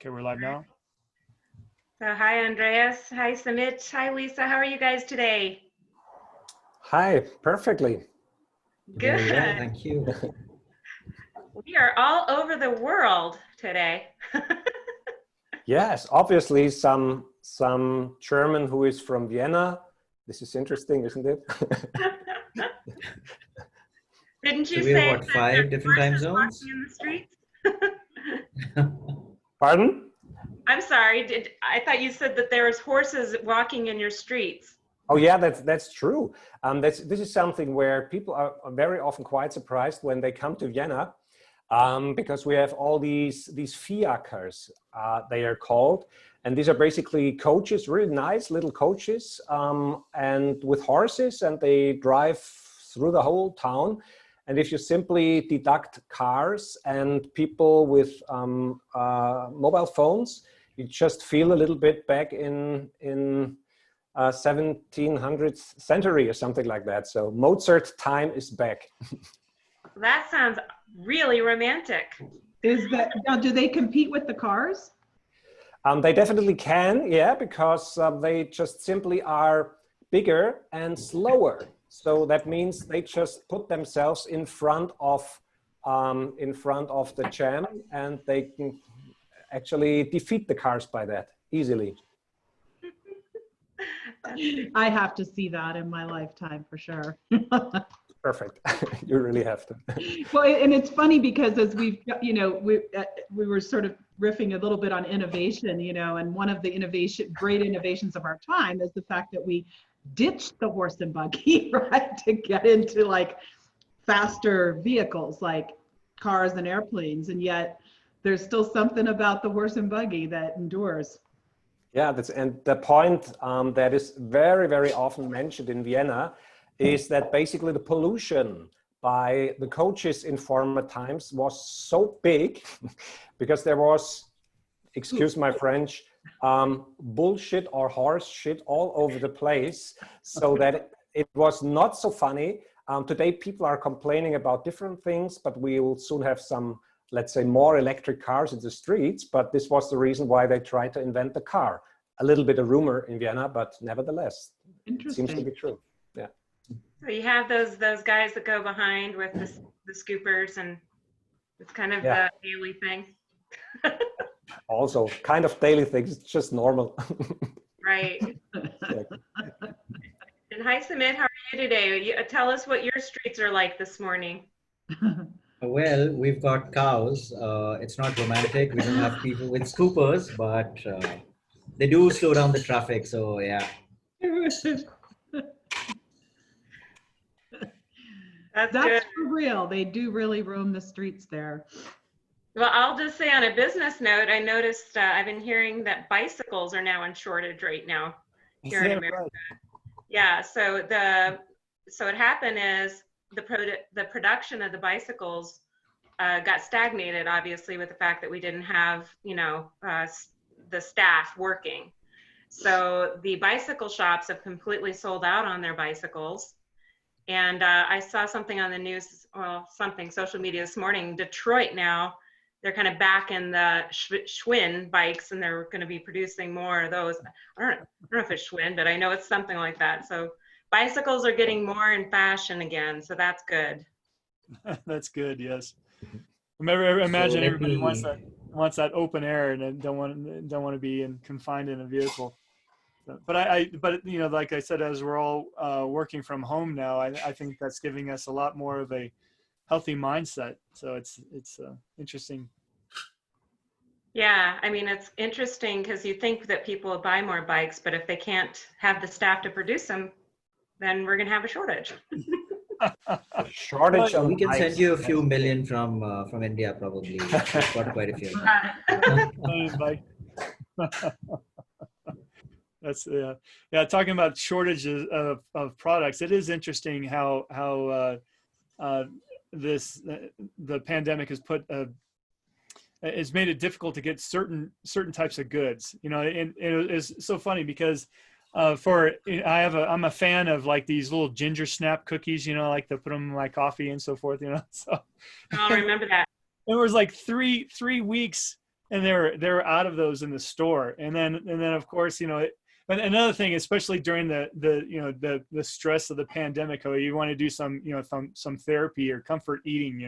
Okay, we're live now. So hi, Andreas. Hi, Samit. Hi, Lisa. How are you guys today? Hi, perfectly. Good. Very well, thank you. We are all over the world today. Yes, obviously some German who is from Vienna. This is interesting, isn't it? Didn't you So we have say what, that 5 different time horses zones? walking in the streets? Pardon? I'm sorry. I thought you said that there was horses walking in your streets. Oh yeah, that's true. This is something where people are very often quite surprised when they come to Vienna, because we have all these fiakers, they are called, and these are basically coaches, really nice little coaches, and with horses, and they drive through the whole town. And if you simply deduct cars and people with mobile phones, you just feel a little bit back in 1700th century or something like that. So Mozart time is back. That sounds really romantic. Is that now? Do they compete with the cars? They definitely can, yeah, because they just simply are bigger and slower. So that means they just put themselves in front of the jam, and they can actually defeat the cars by that easily. I have to see that in my lifetime for sure. Perfect. You really have to. Well, and it's funny because as we've, we were sort of riffing a little bit on innovation, and one of the great innovations of our time is the fact that we ditched the horse and buggy, right, to get into like faster vehicles like cars and airplanes, and yet there's still something about the horse and buggy that endures. Yeah, and the point that is very, very often mentioned in Vienna is that basically the pollution by the coaches in former times was so big because there was, excuse my French, bullshit or horse shit all over the place, so that it was not so funny. Today people are complaining about different things, but we will soon have some, let's say, more electric cars in the streets, but this was the reason why they tried to invent the car. A little bit of rumor in Vienna, but nevertheless, it seems to be true. Yeah. So you have those guys that go behind with the scoopers, and it's kind of the daily thing. Also, kind of daily things, it's just normal. Right. And hi, Samit, how are you today? Tell us what your streets are like this morning. Well, we've got cows. It's not romantic. We don't have people with scoopers, but they do slow down the traffic. So yeah. That's That's good. for real. They do really roam the streets there. Well, I'll just say on a business note, I noticed I've been hearing that bicycles are now in shortage right now here in America. Right? Yeah, so what happened is the production of the bicycles got stagnated, obviously, with the fact that we didn't have, the staff working. So the bicycle shops have completely sold out on their bicycles. And I saw something on the news, social media this morning, Detroit now, they're kind of back in the Schwinn bikes, and they're going to be producing more of those. I don't know if it's Schwinn, but I know it's something like that. So bicycles are getting more in fashion again, so that's good. That's good, yes. Imagine everybody wants that open air and don't want to be confined in a vehicle. But like I said, as we're all working from home now, I think that's giving us a lot more of a healthy mindset. So it's interesting. Yeah, I mean, it's interesting because you think that people will buy more bikes, but if they can't have the staff to produce them, then we're going to have a shortage. Shortage. We can send you a few million from India, probably. We've got quite a few. That's talking about shortages of products. It is interesting how the pandemic has it's made it difficult to get certain types of goods. And it is so funny because I'm a fan of like these little ginger snap cookies. I like to put them in my coffee and so forth. So I'll remember that. It was like three weeks and they're out of those in the store. And then of course, but another thing, especially during the stress of the pandemic, you want to do some therapy or comfort eating,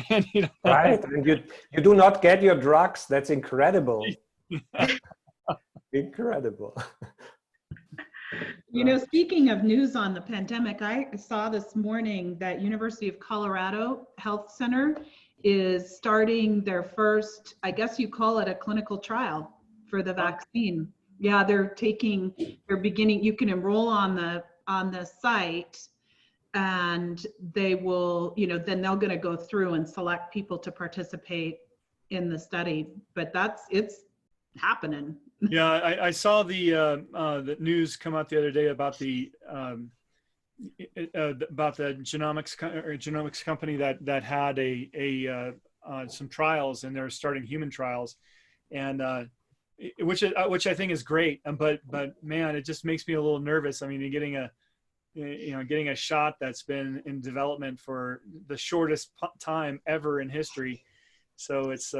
and right. And you do not get your drugs. That's incredible. Incredible. Speaking of news on the pandemic, I saw this morning that University of Colorado Health Center is starting their first, I guess you call it a clinical trial for the vaccine. Yeah, they're beginning, you can enroll on the site, and they will, then they're going to go through and select people to participate in the study. But it's happening. Yeah, I saw the news come out the other day about the genomics company that had some trials, and they're starting human trials, and which I think is great. But man, it just makes me a little nervous. I mean, you're getting a shot that's been in development for the shortest time ever in history. So it's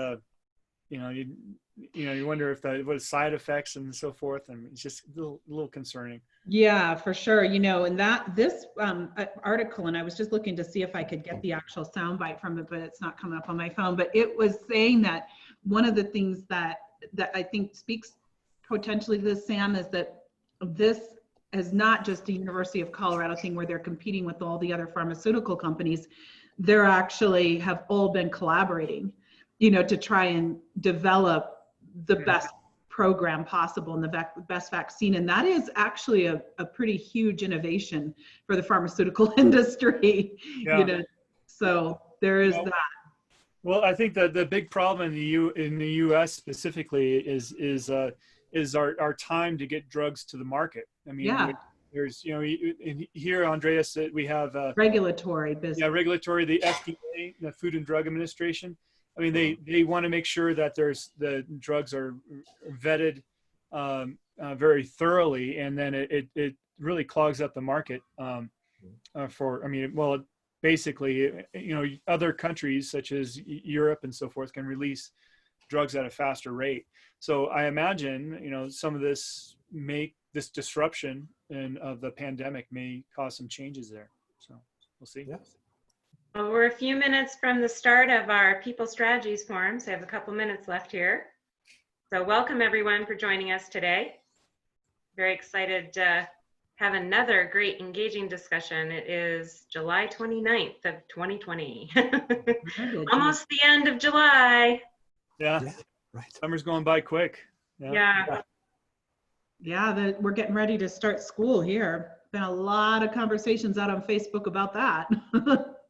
you wonder if what side effects and so forth, and it's just a little concerning. Yeah, for sure. And this article, and I was just looking to see if I could get the actual soundbite from it, but it's not coming up on my phone. But it was saying that one of the things that I think speaks potentially to this, Sam, is that this is not just a University of Colorado thing where they're competing with all the other pharmaceutical companies. They're actually have all been collaborating, to try and develop the best program possible and the best vaccine. And that is actually a pretty huge innovation for the pharmaceutical industry. Yeah. So there is that. Well, I think that the big problem in the U.S. specifically is our time to get drugs to the market. I mean, there's here, Andreas, we have regulatory business. Yeah, regulatory, the FDA, the Food and Drug Administration. I mean, they want to make sure that the drugs are vetted very thoroughly, and then it really clogs up the market basically, other countries such as Europe and so forth can release drugs at a faster rate. So I imagine, some of this disruption of the pandemic may cause some changes there. So we'll see. Yeah. Well, we're a few minutes from the start of our People Strategies Forum, so I have a couple minutes left here. So welcome everyone for joining us today. Very excited to have another great engaging discussion. It is July 29th of 2020. Almost the end of July. Yeah, right. Summer's going by quick. Yeah. We're getting ready to start school here. Been a lot of conversations out on Facebook about that.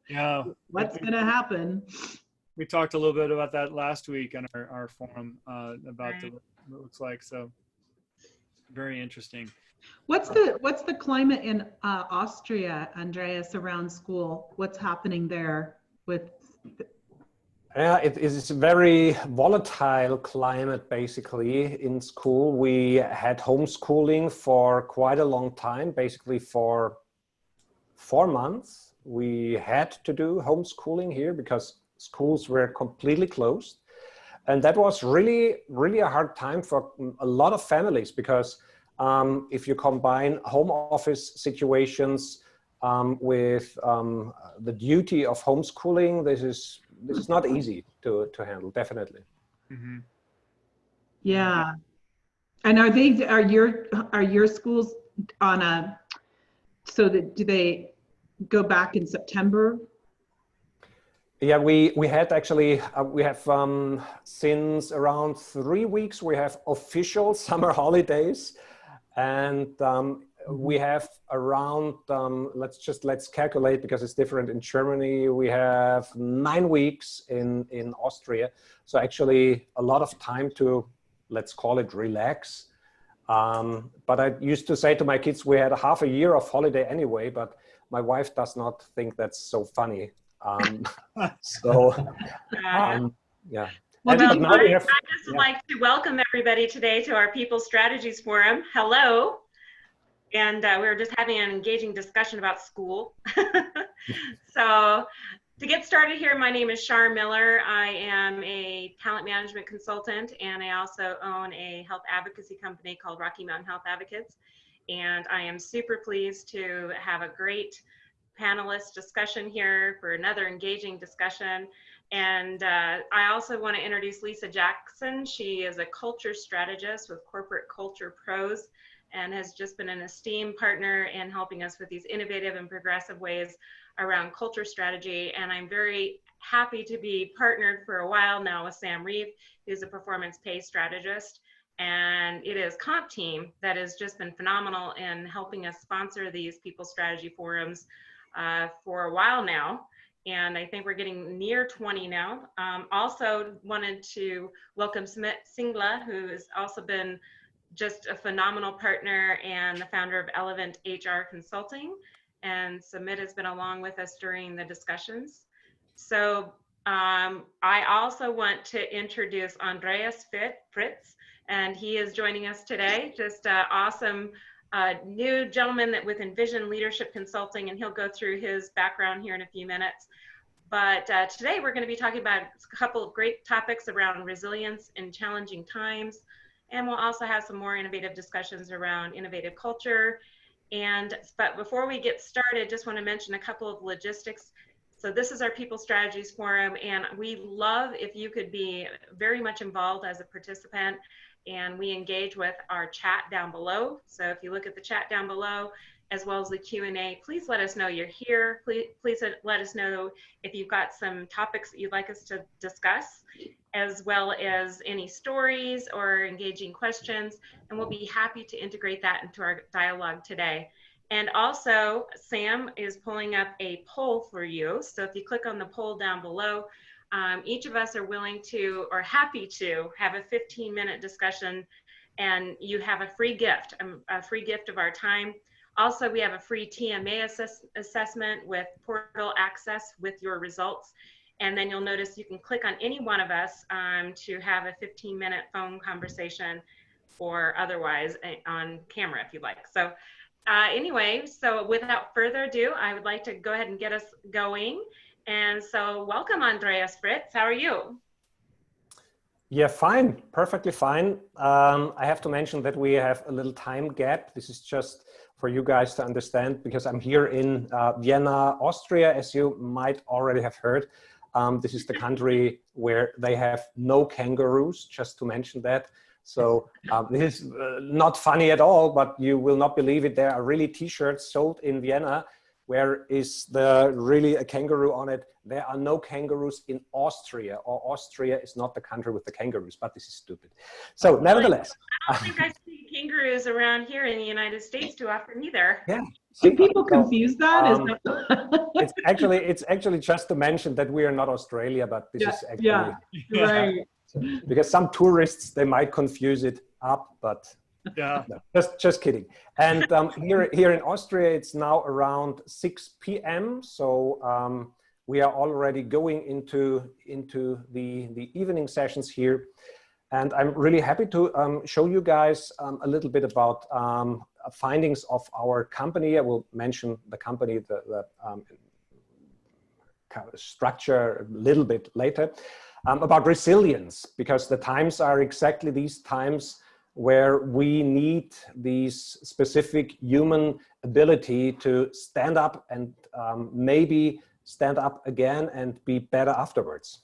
Yeah. What's going to happen? We talked a little bit about that last week on our forum about what it looks like. So very interesting. What's the climate in Austria, Andreas, around school? What's happening there with? It is a very volatile climate, basically, in school. We had homeschooling for quite a long time, basically for 4 months. We had to do homeschooling here because schools were completely closed. And that was really, really a hard time for a lot of families because if you combine home office situations with the duty of homeschooling, this is not easy to handle, definitely. Mm-hmm. Yeah. And are your schools on do they go back in September? Yeah, we had actually, we have since around 3 weeks, we have official summer holidays. And we have around, let's calculate because it's different in Germany. We have 9 weeks in Austria. So actually a lot of time to, let's call it relax. But I used to say to my kids, we had a half a year of holiday anyway, but my wife does not think that's so funny. Yeah. Well, I'd just like to welcome everybody today to our People Strategies Forum. Hello. And we were just having an engaging discussion about school. So To get started here, my name is Shar Miller. I am a talent management consultant, and I also own a health advocacy company called Rocky Mountain Health Advocates. And I am super pleased to have a great panelist discussion here for another engaging discussion. And I also want to introduce Lisa Jackson. She is a culture strategist with Corporate Culture Pros and has just been an esteemed partner in helping us with these innovative and progressive ways around culture strategy. And I'm very happy to be partnered for a while now with Sam Reeve, who's a performance pay strategist. And it is Comp Team that has just been phenomenal in helping us sponsor these people strategy forums for a while now. And I think we're getting near 20 now. Also wanted to welcome Sumit Singla, who has also been just a phenomenal partner and the founder of Elevant HR Consulting. And Sumit has been along with us during the discussions. So I also want to introduce Andreas Fritsch, and he is joining us today. Just an awesome new gentleman with Envision Leadership Consulting, and he'll go through his background here in a few minutes. But today we're going to be talking about a couple of great topics around resilience in challenging times. And we'll also have some more innovative discussions around innovative culture. But before we get started, just want to mention a couple of logistics. So this is our People Strategies Forum, and we love if you could be very much involved as a participant, and we engage with our chat down below. So if you look at the chat down below, as well as the Q&A, please let us know you're here. Please let us know if you've got some topics that you'd like us to discuss, as well as any stories or engaging questions, and we'll be happy to integrate that into our dialogue today. And also, Sam is pulling up a poll for you. So if you click on the poll down below, each of us are willing to or happy to have a 15-minute discussion, and you have a free gift of our time. Also, we have a free TMA assessment with portal access with your results. And then you'll notice you can click on any one of us to have a 15-minute phone conversation or otherwise on camera if you'd like. So anyway, so without further ado, I would like to go ahead and get us going. And so welcome, Andreas Fritsch. How are you? Yeah, fine, perfectly fine. I have to mention that we have a little time gap. This is just for you guys to understand, because I'm here in Vienna, Austria, as you might already have heard. This is the country where they have no kangaroos, just to mention that. So this is not funny at all, but you will not believe it. There are really t-shirts sold in Vienna where is really a kangaroo on it. There are no kangaroos in Austria, or Austria is not the country with the kangaroos, but this is stupid. So nevertheless. I don't think I see kangaroos around here in the United States too often either. Yeah. Do people confuse that? It's actually just to mention that we are not Australia, but this is actually right. Because some tourists, they might confuse it up, but yeah, no, just kidding. And here in Austria, it's now around 6 p.m. So we are already going into the evening sessions here. And I'm really happy to show you guys a little bit about findings of our company. I will mention the company, the structure a little bit later, about resilience, because the times are exactly these times where we need these specific human ability to stand up and maybe stand up again and be better afterwards.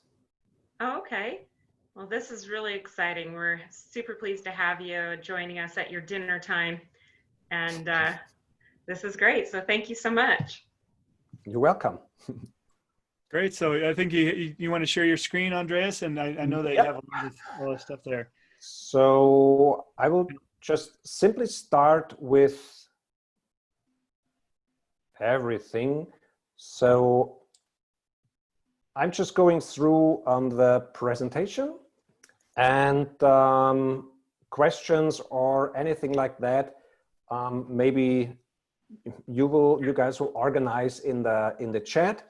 Oh, okay. Well, this is really exciting. We're super pleased to have you joining us at your dinner time. And this is great. So thank you so much. You're welcome. Great. So I think you want to share your screen, Andreas, and I know that you have a lot of stuff there. So I will just simply start with everything. So I'm just going through the presentation, and questions or anything like that, maybe you guys will organize in the chat.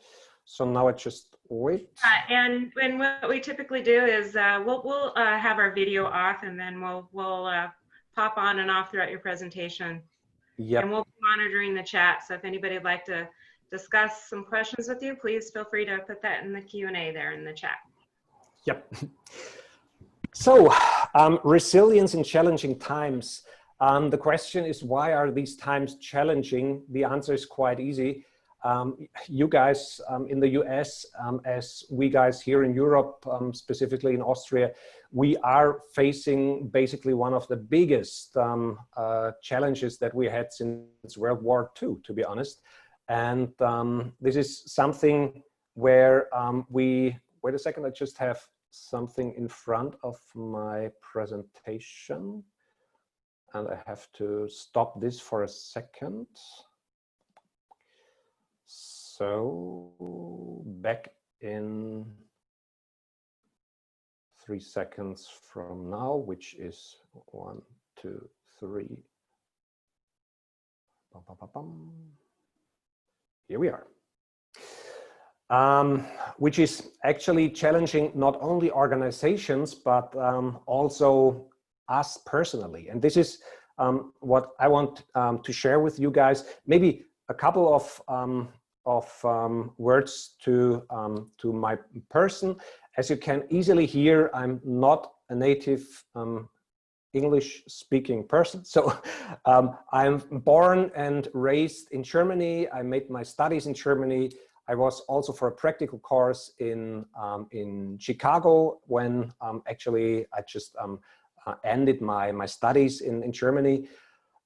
So now I just wait. And what we typically do is we'll have our video off, and then we'll pop on and off throughout your presentation. Yep. And we'll be monitoring the chat. So if anybody would like to discuss some questions with you, please feel free to put that in the Q&A there in the chat. Yep. So, resilience in challenging times. The question is, why are these times challenging? The answer is quite easy. You guys in the US, as we guys here in Europe, specifically in Austria, we are facing basically one of the biggest challenges that we had since World War II, to be honest. And this is something where wait a second, I just have something in front of my presentation. And I have to stop this for a second. So back in 3 seconds from now, which is 1, 2, 3. Bum, bum, bum, bum. Here we are. Which is actually challenging not only organizations, but also us personally. And this is what I want to share with you guys. Maybe a couple of words to my person. As you can easily hear, I'm not a native English speaking person. So I'm born and raised in Germany. I made my studies in Germany. I was also for a practical course in Chicago when actually I just ended my studies in Germany.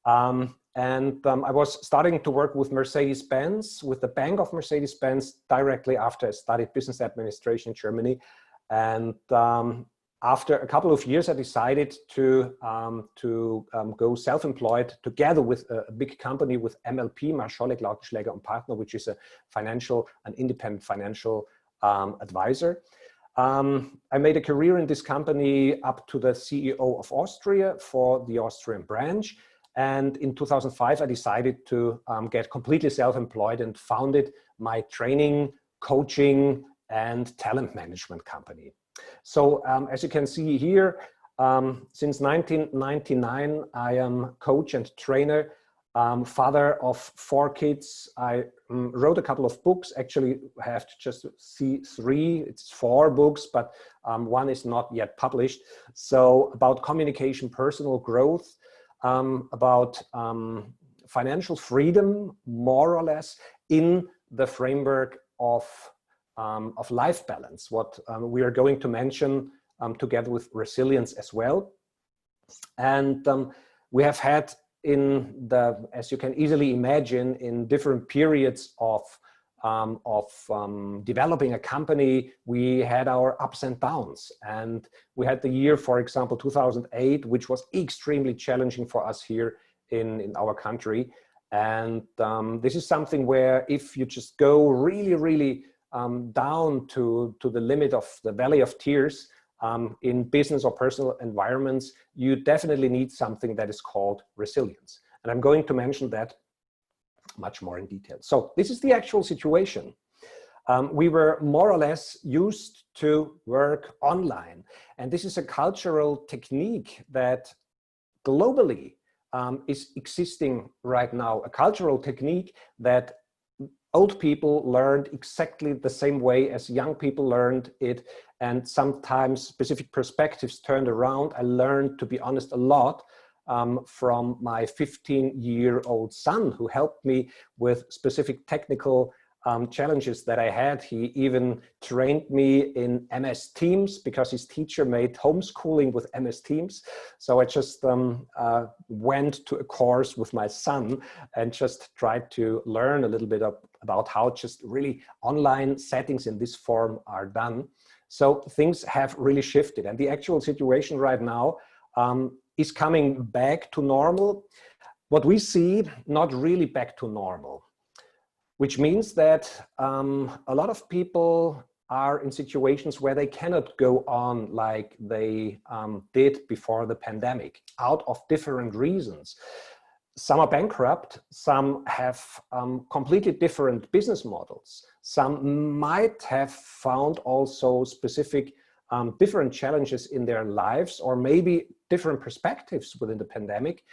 And I was starting to work with Mercedes-Benz, with the Bank of Mercedes-Benz, directly after I studied business administration in Germany. And after a couple of years, I decided to go self-employed together with a big company, with MLP, Marscholle, Lautenschläger und Partner, which is an independent financial advisor. I made a career in this company up to the CEO of Austria for the Austrian branch. And in 2005, I decided to get completely self-employed and founded my training, coaching, and talent management company. So as you can see here, since 1999, I am coach and trainer, father of 4 kids. I wrote a couple of books. Actually, I have to just see 3. It's 4 books, but 1 is not yet published. So about communication, personal growth, about financial freedom, more or less, in the framework of life balance, what we are going to mention together with resilience as well. And we have had as you can easily imagine, in different periods of developing a company, we had our ups and downs. And we had the year, for example, 2008, which was extremely challenging for us here in our country. And this is something where if you just go really, really down to the limit of the valley of tears in business or personal environments, you definitely need something that is called resilience. And I'm going to mention that much more in detail. So this is the actual situation. We were more or less used to work online. And this is a cultural technique that globally is existing right now, a cultural technique that old people learned exactly the same way as young people learned it, and sometimes specific perspectives turned around. I learned, to be honest, a lot from my 15-year-old son, who helped me with specific technical challenges that I had. He even trained me in MS Teams because his teacher made homeschooling with MS Teams. So I just went to a course with my son and just tried to learn a little bit about how just really online settings in this form are done. So things have really shifted, and the actual situation right now is coming back to normal. What we see, not really back to normal, which means that a lot of people are in situations where they cannot go on like they did before the pandemic, out of different reasons. Some are bankrupt, some have completely different business models. Some might have found also specific different challenges in their lives, or maybe different perspectives within the pandemic.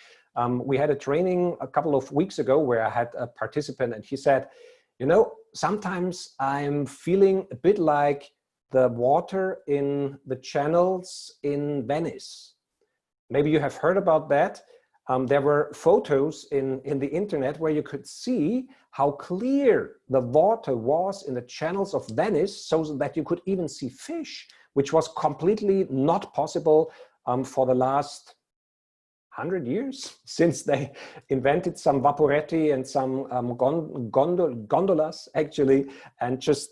We had a training a couple of weeks ago where I had a participant, and he said, You know, sometimes I'm feeling a bit like the water in the channels in Venice. Maybe you have heard about that. There were photos in the internet where you could see how clear the water was in the channels of Venice, so that you could even see fish, which was completely not possible for the last 100 years, since they invented some vaporetti and some gondolas actually, and just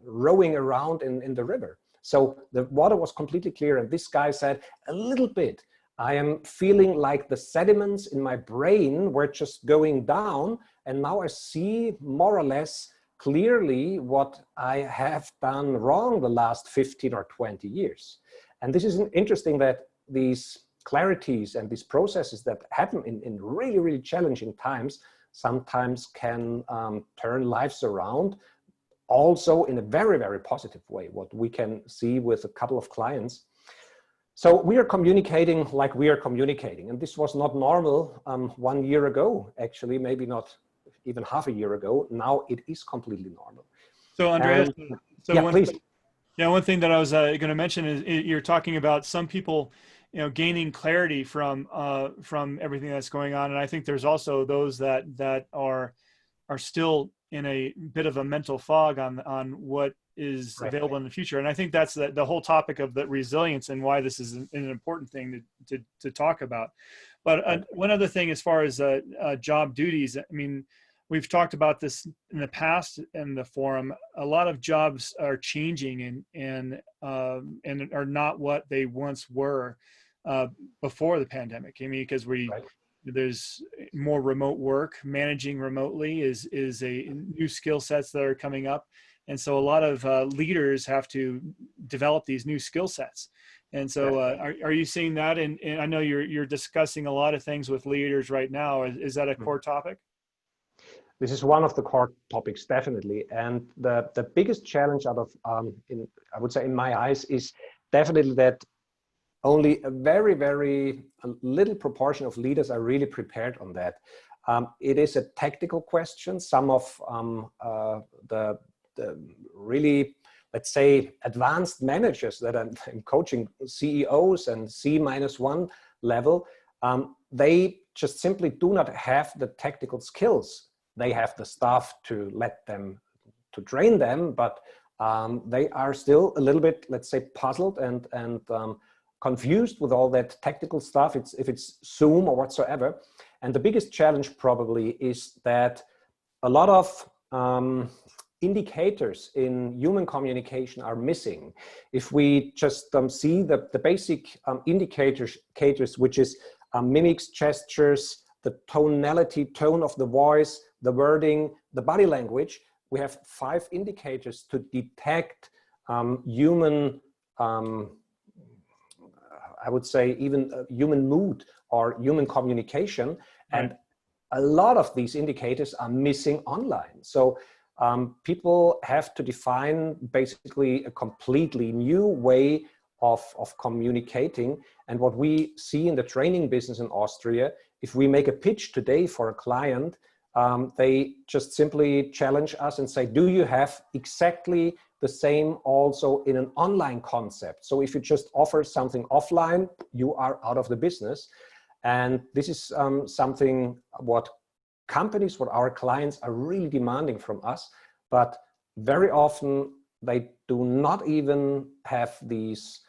rowing around in the river. So the water was completely clear, and this guy said, a little bit, I am feeling like the sediments in my brain were just going down, and now I see more or less clearly what I have done wrong the last 15 or 20 years. And this is interesting that these clarities and these processes that happen in really, really challenging times sometimes can turn lives around, also in a very, very positive way, what we can see with a couple of clients. So we are communicating like we are communicating, and this was not normal 1 year ago, actually, maybe not even half a year ago. Now it is completely normal. So Andreas, yeah, please. One thing that I was going to mention is you're talking about some people, you know, gaining clarity from everything that's going on, and I think there's also those that are still in a bit of a mental fog on what is available in the future. And I think that's the whole topic of the resilience and why this is an important thing to talk about. But one other thing, as far as job duties, I mean, we've talked about this in the past in the forum. A lot of jobs are changing and are not what they once were before the pandemic. I mean, because there's more remote work. Managing remotely is a new skill sets that are coming up. And so a lot of leaders have to develop these new skill sets. And so are you seeing that? And I know you're discussing a lot of things with leaders right now. Is that a core topic? This is one of the core topics, definitely. And the biggest challenge out of, I would say in my eyes, is definitely that only a very, very little proportion of leaders are really prepared on that. It is a technical question. Some of the really, let's say, advanced managers that I'm coaching, CEOs and C-1 level, they just simply do not have the technical skills. They have the staff to let them, to train them, but they are still a little bit, let's say, puzzled and confused with all that technical stuff, if it's Zoom or whatsoever. And the biggest challenge probably is that a lot of indicators in human communication are missing. If we just see the basic indicators, which is mimics, gestures, the tonality, tone of the voice, the wording, the body language, we have 5 indicators to detect human, I would say even human mood or human communication. And a lot of these indicators are missing online. So people have to define basically a completely new way of communicating. And what we see in the training business in Austria, if we make a pitch today for a client, they just simply challenge us and say, do you have exactly the same also in an online concept? So if you just offer something offline, you are out of the business. And this is something what companies, what our clients are really demanding from us, but very often they do not even have these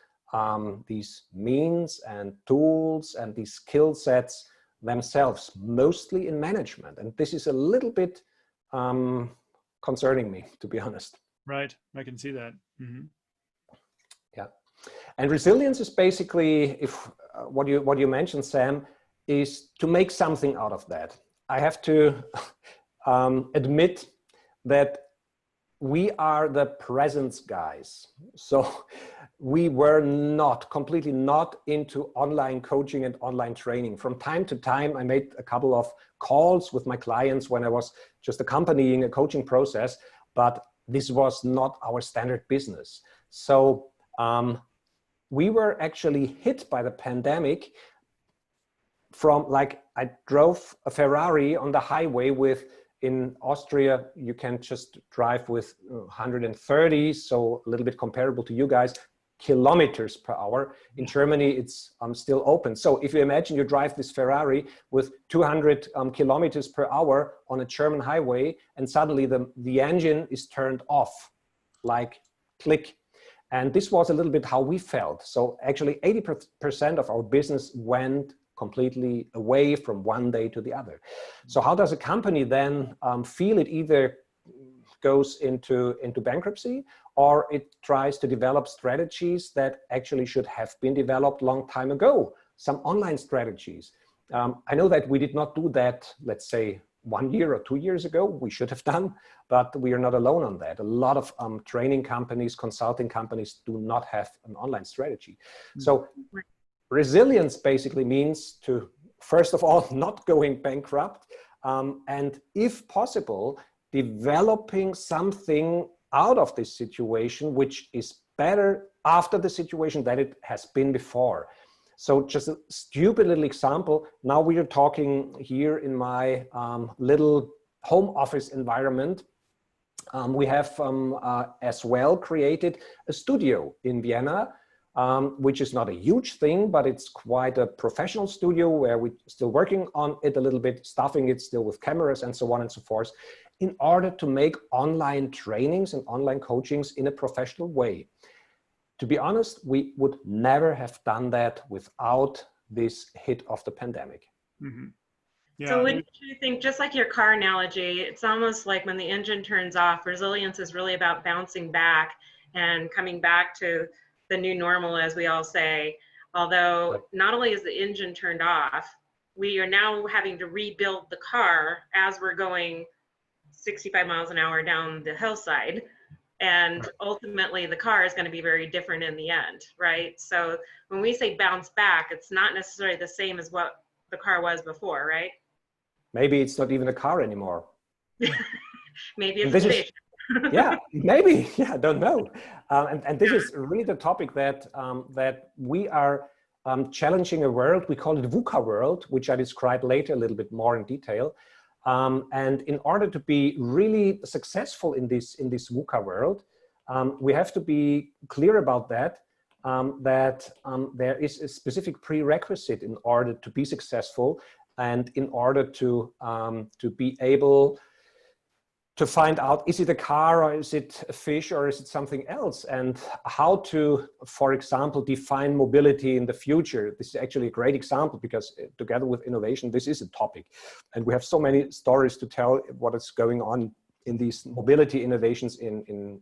means and tools and these skill sets themselves, mostly in management. And this is a little bit concerning me, to be honest. Right, I can see that. Mm-hmm. Yeah, and resilience is basically, if what you mentioned, Sam, is to make something out of that. I have to admit that we are the presence guys. So we were completely not into online coaching and online training. From time to time, I made a couple of calls with my clients when I was just accompanying a coaching process, but this was not our standard business. So we were actually hit by the pandemic from, like, I drove a Ferrari on the highway with in Austria, you can just drive with 130, so a little bit comparable to you guys, kilometers per hour. In Germany, it's still open. So if you imagine you drive this Ferrari with 200 kilometers per hour on a German highway, and suddenly the engine is turned off, like click. And this was a little bit how we felt. So actually 80% of our business went completely away from one day to the other. So how does a company then feel? It either goes into bankruptcy, or it tries to develop strategies that actually should have been developed long time ago, some online strategies. I know that we did not do that, let's say 1 year or 2 years ago. We should have done, but we are not alone on that. A lot of training companies, consulting companies do not have an online strategy. So resilience basically means to, first of all, not going bankrupt, and if possible, developing something out of this situation which is better after the situation than it has been before. So just a stupid little example. Now we are talking here in my little home office environment. We have as well created a studio in Vienna, which is not a huge thing, but it's quite a professional studio where we're still working on it a little bit, staffing it still with cameras and so on and so forth, in order to make online trainings and online coachings in a professional way. To be honest, we would never have done that without this hit of the pandemic. Mm-hmm. Yeah. So wouldn't you think, just like your car analogy, it's almost like when the engine turns off, resilience is really about bouncing back and coming back to the new normal, as we all say. Although not only is the engine turned off, we are now having to rebuild the car as we're going 65 miles an hour down the hillside. And ultimately the car is going to be very different in the end, right? So when we say bounce back, it's not necessarily the same as what the car was before, right? Maybe it's not even a car anymore. Maybe it's a station. Yeah, maybe. Yeah, I don't know. And this is really the topic that that we are challenging a world. We call it VUCA world, which I describe later a little bit more in detail. And in order to be really successful in this VUCA world, we have to be clear about that. There is a specific prerequisite in order to be successful, and in order to be able to find out, is it a car or is it a fish or is it something else, and how to, for example, define mobility in the future. This is actually a great example because together with innovation, this is a topic. And we have so many stories to tell what is going on in these mobility innovations in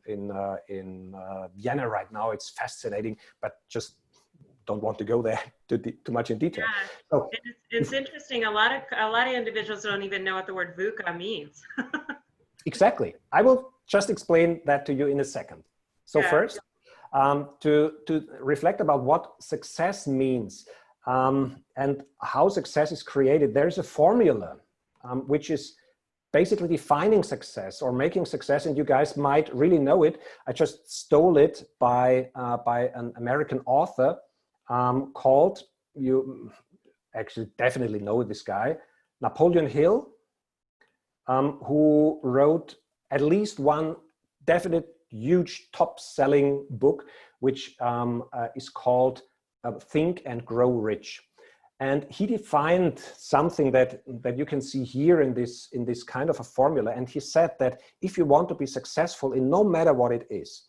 Vienna right now. It's fascinating, but just don't want to go there too much in detail. Yeah. So, it's interesting. A lot of individuals don't even know what the word VUCA means. Exactly. I will just explain that to you in a second. So first, to reflect about what success means and how success is created, there's a formula which is basically defining success or making success, and you guys might really know it. I just stole it by an American author called, you actually definitely know this guy, Napoleon Hill, who wrote at least one definite huge top-selling book, which is called Think and Grow Rich. And he defined something that you can see here in this kind of a formula. And he said that if you want to be successful in no matter what it is,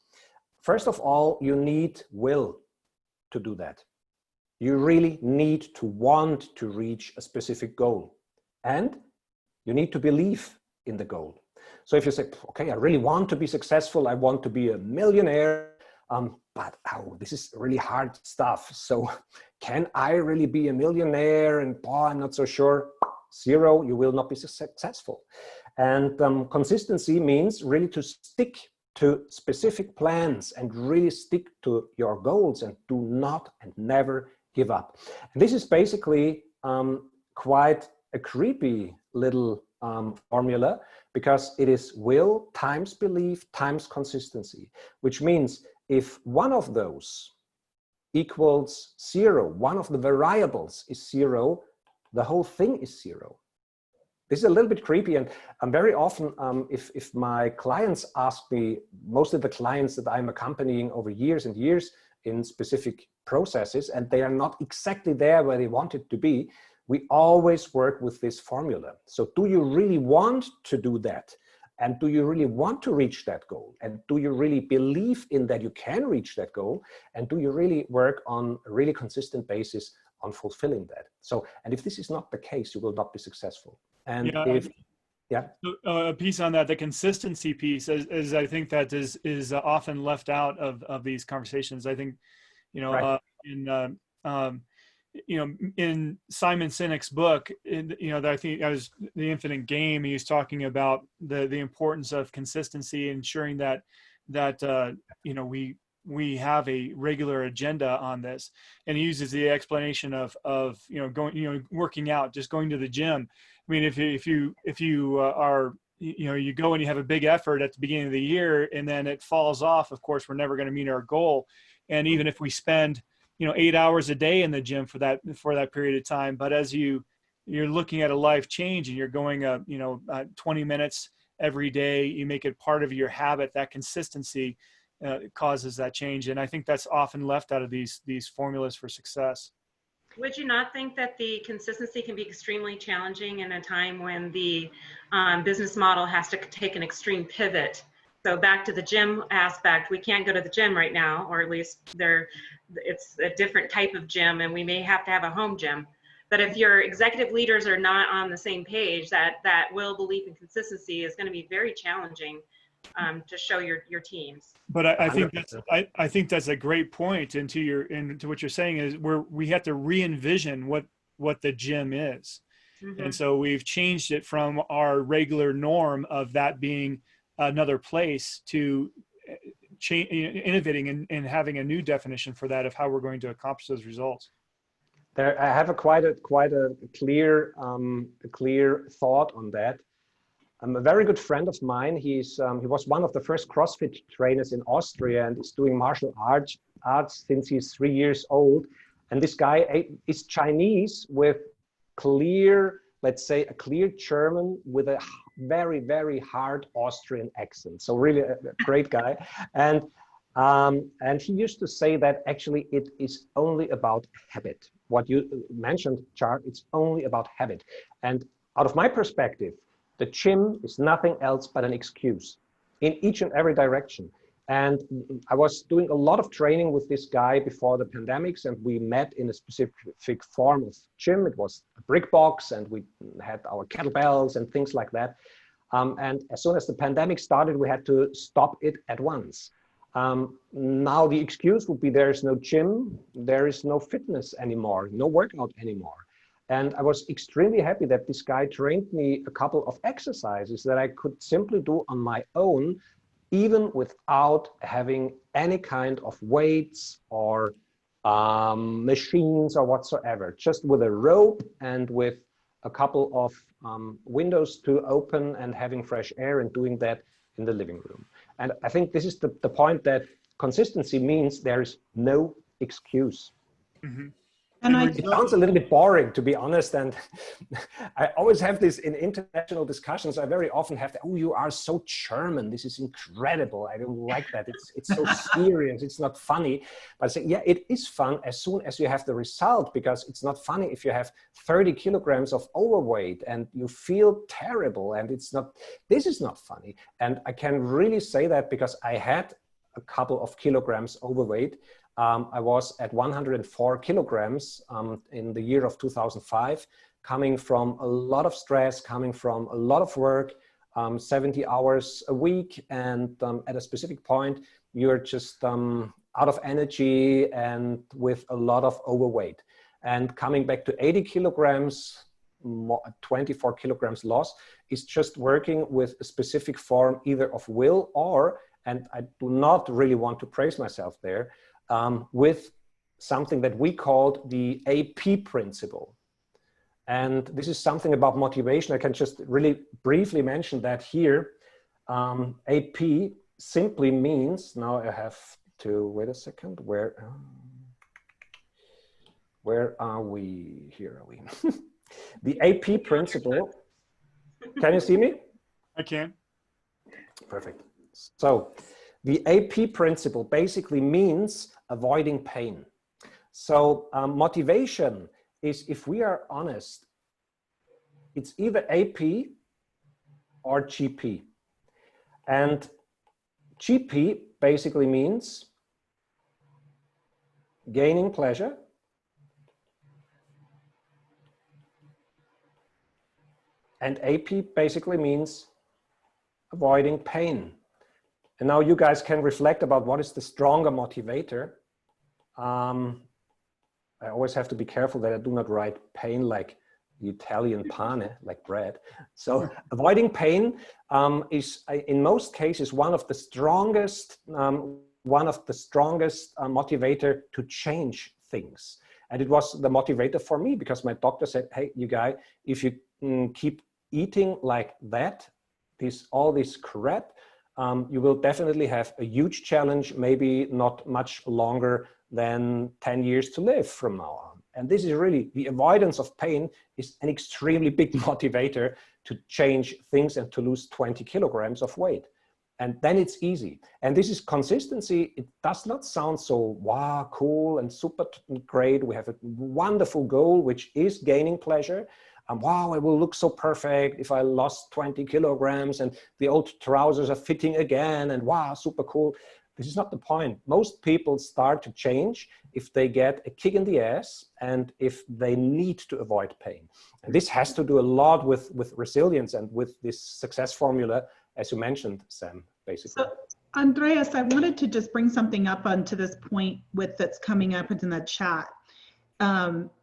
first of all, you need will to do that. You really need to want to reach a specific goal. And you need to believe in the goal. So if you say, okay, I really want to be successful, I want to be a millionaire, but this is really hard stuff. So can I really be a millionaire? And I'm not so sure. Zero, you will not be successful. And consistency means really to stick to specific plans and really stick to your goals and do not and never give up. And this is basically quite a creepy little formula, because it is will times belief times consistency, which means if one of those equals zero, one of the variables is zero, the whole thing is zero. this is a little bit creepy, and I'm very often, if my clients ask me, most of the clients that I'm accompanying over years and years in specific processes, and they are not exactly there where they wanted to be, we always work with this formula. So do you really want to do that? And do you really want to reach that goal? And do you really believe in that you can reach that goal? And do you really work on a really consistent basis on fulfilling that? So, and if this is not the case, you will not be successful. And a piece on that, the consistency piece, is I think that is often left out of these conversations. I think, right. In Simon Sinek's book, I think that was The Infinite Game. He was talking about the importance of consistency, ensuring that we have a regular agenda on this. And he uses the explanation of going, working out, just going to the gym. I mean, if you are, you go and you have a big effort at the beginning of the year and then it falls off, of course, we're never going to meet our goal. And even if we spend 8 hours a day in the gym for that period of time, but as you're looking at a life change and you're going 20 minutes every day, you make it part of your habit. That consistency causes that change, and I think that's often left out of these formulas for success. Would you not think that the consistency can be extremely challenging in a time when the business model has to take an extreme pivot? So back to the gym aspect, we can't go to the gym right now, or at least it's a different type of gym, and we may have to have a home gym. But if your executive leaders are not on the same page, that will, belief, and consistency is going to be very challenging to show your teams. But I think that's a great point into what you're saying, is we have to re-envision what the gym is. Mm-hmm. And so we've changed it from our regular norm of that being another place to innovating and having a new definition for that of how we're going to accomplish those results. There, I have quite a clear thought on that. A very good friend of mine. He was one of the first CrossFit trainers in Austria and is doing martial arts since he's 3 years old. And this guy is Chinese with let's say a clear German with a very, very hard Austrian accent. So really a great guy. And he used to say that actually it is only about habit. What you mentioned, Char, it's only about habit. And out of my perspective, the gym is nothing else but an excuse in each and every direction. And I was doing a lot of training with this guy before the pandemics, and we met in a specific form of gym. It was a brick box, and we had our kettlebells and things like that. And as soon as the pandemic started, we had to stop it at once. Now the excuse would be there is no gym, there is no fitness anymore, no workout anymore. And I was extremely happy that this guy trained me a couple of exercises that I could simply do on my own, even without having any kind of weights or machines or whatsoever, just with a rope and with a couple of windows to open and having fresh air and doing that in the living room. And I think this is the point, that consistency means there is no excuse. Mm-hmm. And it sounds a little bit boring, to be honest. And I always have this in international discussions. I very often have, oh, you are so German. This is incredible. I don't like that. It's so serious. It's not funny. But I say, yeah, it is fun as soon as you have the result, because it's not funny if you have 30 kilograms of overweight and you feel terrible. And this is not funny. And I can really say that because I had a couple of kilograms overweight. I was at 104 kilograms in the year of 2005, coming from a lot of stress, coming from a lot of work, 70 hours a week. And at a specific point, you're just out of energy and with a lot of overweight. And coming back to 80 kilograms, 24 kilograms loss, is just working with a specific form either of will or, and I do not really want to praise myself there, with something that we called the AP principle. And this is something about motivation. I can just really briefly mention that here. AP simply means, now I have to, wait a second, where are we? Here are we. The AP principle Can you see me? I can. Perfect. So the AP principle basically means avoiding pain. So motivation is, if we are honest, it's either AP or GP. And GP basically means gaining pleasure, and AP basically means avoiding pain. And now you guys can reflect about what is the stronger motivator. I always have to be careful that I do not write pain like the Italian pane, like bread. So avoiding pain is, in most cases, one of the strongest motivator to change things. And it was the motivator for me, because my doctor said, hey, you guy, if you keep eating like that, all this crap, you will definitely have a huge challenge, maybe not much longer than 10 years to live from now on. And this is really, the avoidance of pain is an extremely big motivator to change things and to lose 20 kilograms of weight. And then it's easy. And this is consistency. It does not sound so, wow, cool and super great. We have a wonderful goal, which is gaining pleasure. And wow, I will look so perfect if I lost 20 kilograms and the old trousers are fitting again, and wow, super cool. This is not the point. Most people start to change if they get a kick in the ass and if they need to avoid pain. And this has to do a lot with resilience and with this success formula, as you mentioned, Sam, basically. So, Andreas, I wanted to just bring something up onto this point that's coming up in the chat.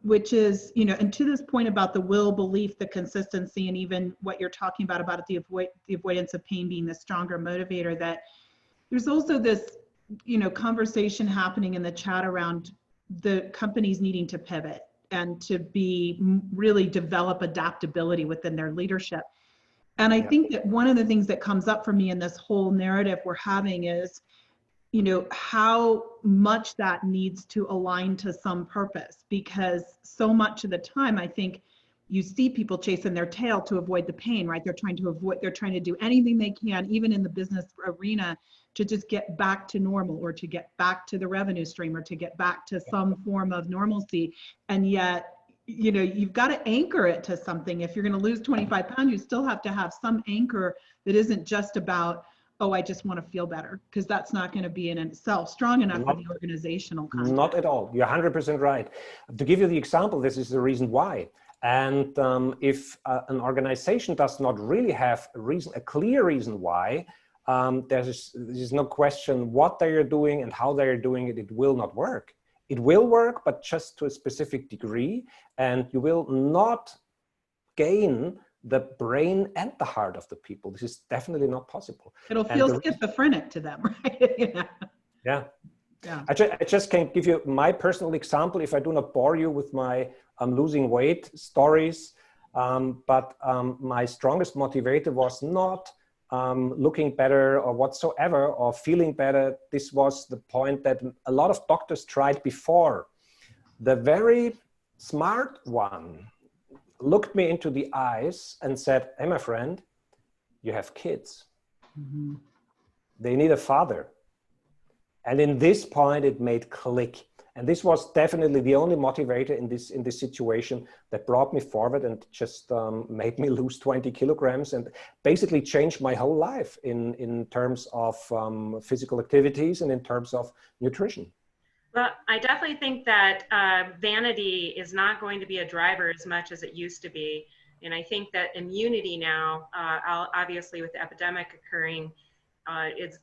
Which is, and to this point about the will, belief, the consistency, and even what you're talking about the avoidance of pain being the stronger motivator, that there's also this, conversation happening in the chat around the companies needing to pivot and to really develop adaptability within their leadership. And I think that one of the things that comes up for me in this whole narrative we're having is, how much that needs to align to some purpose, because so much of the time, I think you see people chasing their tail to avoid the pain, right? They're trying to do anything they can, even in the business arena, to just get back to normal, or to get back to the revenue stream, or to get back to some form of normalcy. And yet, you've got to anchor it to something. If you're going to lose 25 pounds, you still have to have some anchor that isn't just about, oh, I just want to feel better, because that's not going to be in itself strong enough for the organizational context. Not at all. You're 100% right. To give you the example, this is the reason why. And if an organization does not really have a clear reason why, there's no question what they are doing and how they are doing it, it will not work. It will work, but just to a specific degree, and you will not gain the brain and the heart of the people. This is definitely not possible. It'll feel schizophrenic to them, right? Yeah. I just can give you my personal example, if I do not bore you with my losing weight stories. But my strongest motivator was not looking better or whatsoever, or feeling better. This was the point that a lot of doctors tried before. The very smart one looked me into the eyes and said, hey, my friend, you have kids. Mm-hmm. They need a father. And in this point, it made click. And this was definitely the only motivator in this situation that brought me forward and just made me lose 20 kilograms and basically changed my whole life in terms of physical activities and in terms of nutrition. Well, I definitely think that vanity is not going to be a driver as much as it used to be. And I think that immunity now, obviously with the epidemic occurring,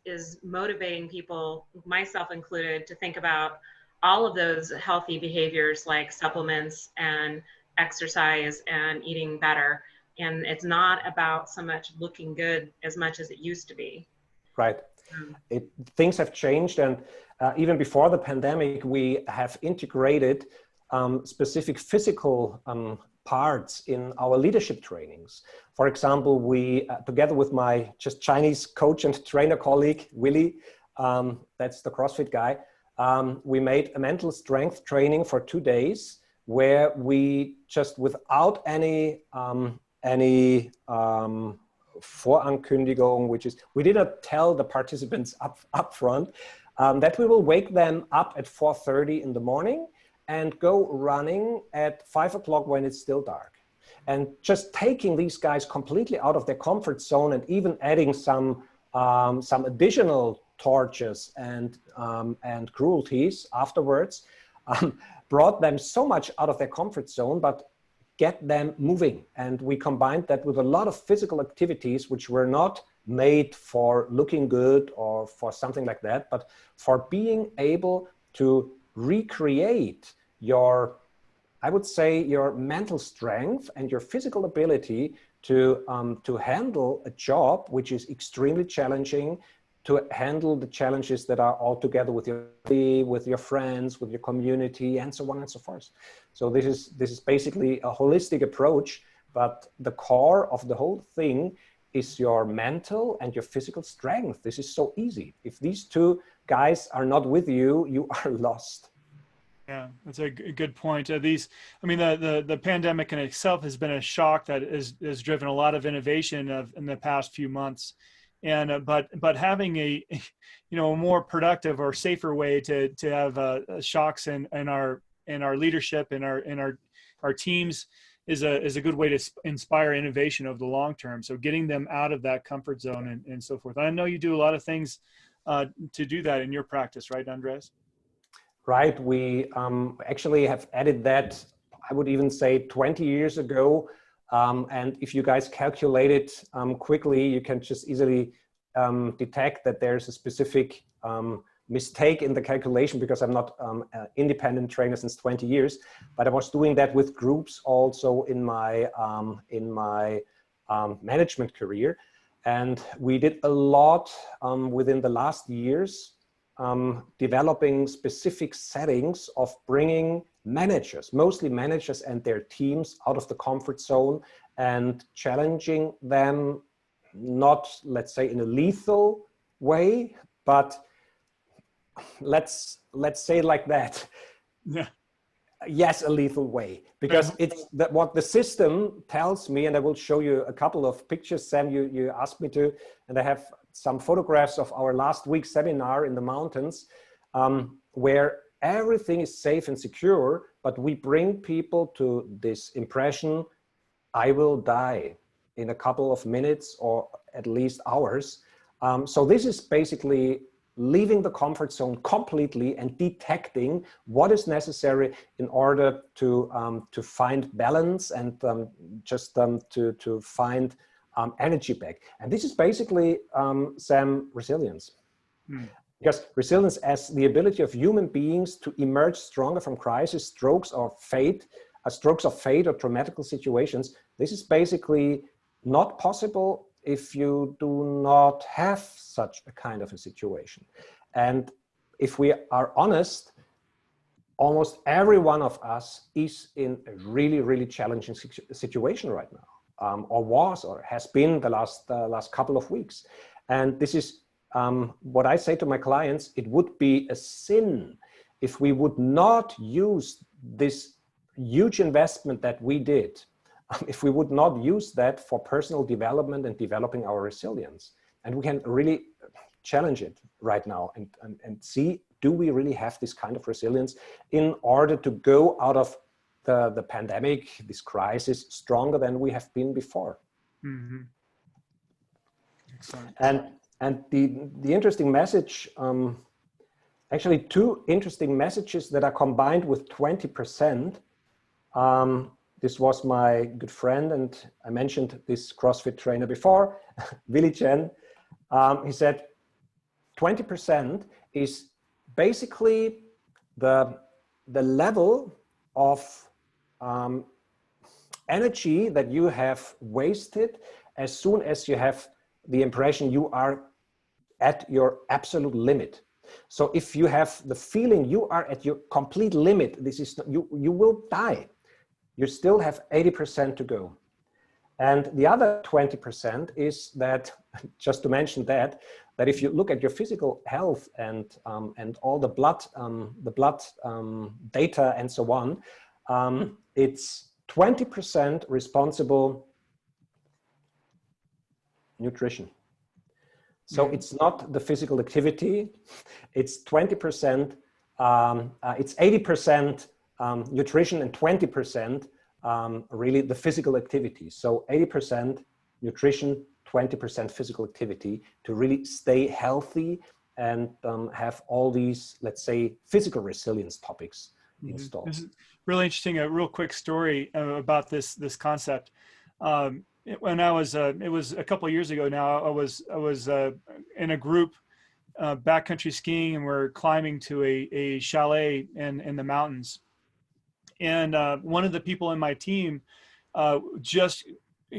is motivating people, myself included, to think about all of those healthy behaviors like supplements and exercise and eating better. And it's not about so much looking good as much as it used to be. Right. Things have changed, and even before the pandemic, we have integrated specific physical parts in our leadership trainings. For example, we, together with my just Chinese coach and trainer colleague, Willie, that's the CrossFit guy, we made a mental strength training for 2 days where we just, without any any Vorankündigung, which is, we did not tell the participants up front that we will wake them up at 4:30 in the morning and go running at 5 o'clock when it's still dark. And just taking these guys completely out of their comfort zone and even adding some additional tortures and cruelties afterwards brought them so much out of their comfort zone, but get them moving. And we combined that with a lot of physical activities which were not made for looking good or for something like that, but for being able to recreate your, I would say, your mental strength and your physical ability to handle a job which is extremely challenging, to handle the challenges that are all together with your friends, with your community, and so on and so forth. So this is basically a holistic approach, but the core of the whole thing is your mental and your physical strength. This is so easy. If these two guys are not with you, you are lost. Yeah, that's a good point. The pandemic in itself has been a shock that has driven a lot of innovation in the past few months. And but having a more productive or safer way to have shocks in our leadership in our teams is a good way to inspire innovation over the long term. So getting them out of that comfort zone and so forth. I know you do a lot of things to do that in your practice, right, Andreas? Right. We actually have added that, I would even say 20 years ago. And if you guys calculate it quickly, you can just easily detect that there's a specific mistake in the calculation, because I'm not an independent trainer since 20 years, but I was doing that with groups also in my management career. And we did a lot within the last years, developing specific settings of bringing managers, mostly managers and their teams, out of the comfort zone and challenging them, not, let's say, in a lethal way, but let's say it like that. Yeah. Yes, a lethal way, because it's that what the system tells me, and I will show you a couple of pictures, Sam, you asked me to, and I have some photographs of our last week's seminar in the mountains, where everything is safe and secure, but we bring people to this impression, I will die in a couple of minutes or at least hours. So this is basically leaving the comfort zone completely and detecting what is necessary in order to find balance and to find energy back. And this is basically, Sam, resilience. Because resilience as the ability of human beings to emerge stronger from crisis, strokes of fate or traumatical situations. This is basically not possible if you do not have such a kind of a situation. And if we are honest, almost every one of us is in a really, really challenging situation right now, or was, or has been the last couple of weeks. And this is what I say to my clients: it would be a sin if we would not use this huge investment that we did, if we would not use that for personal development and developing our resilience. And we can really challenge it right now and see, do we really have this kind of resilience in order to go out of the pandemic, this crisis, stronger than we have been before? Mm-hmm. Excellent. And the interesting message, actually two interesting messages that are combined with 20%. This was my good friend, and I mentioned this CrossFit trainer before, Willy Chen. He said 20% is basically the level of energy that you have wasted as soon as you have the impression you are at your absolute limit. So if you have the feeling you are at your complete limit, this is you will die. You still have 80% to go. And the other 20% is that, just to mention that if you look at your physical health and all the blood data and so on, it's 20% responsible nutrition. So it's not the physical activity, it's 20%, it's 80% nutrition and 20% really the physical activity. So 80% nutrition, 20% physical activity to really stay healthy and have all these, let's say, physical resilience topics installed. This is really interesting. A real quick story about this concept. When I was, it was a couple of years ago now. I was in a group backcountry skiing, and we're climbing to a chalet in the mountains. And one of the people in my team just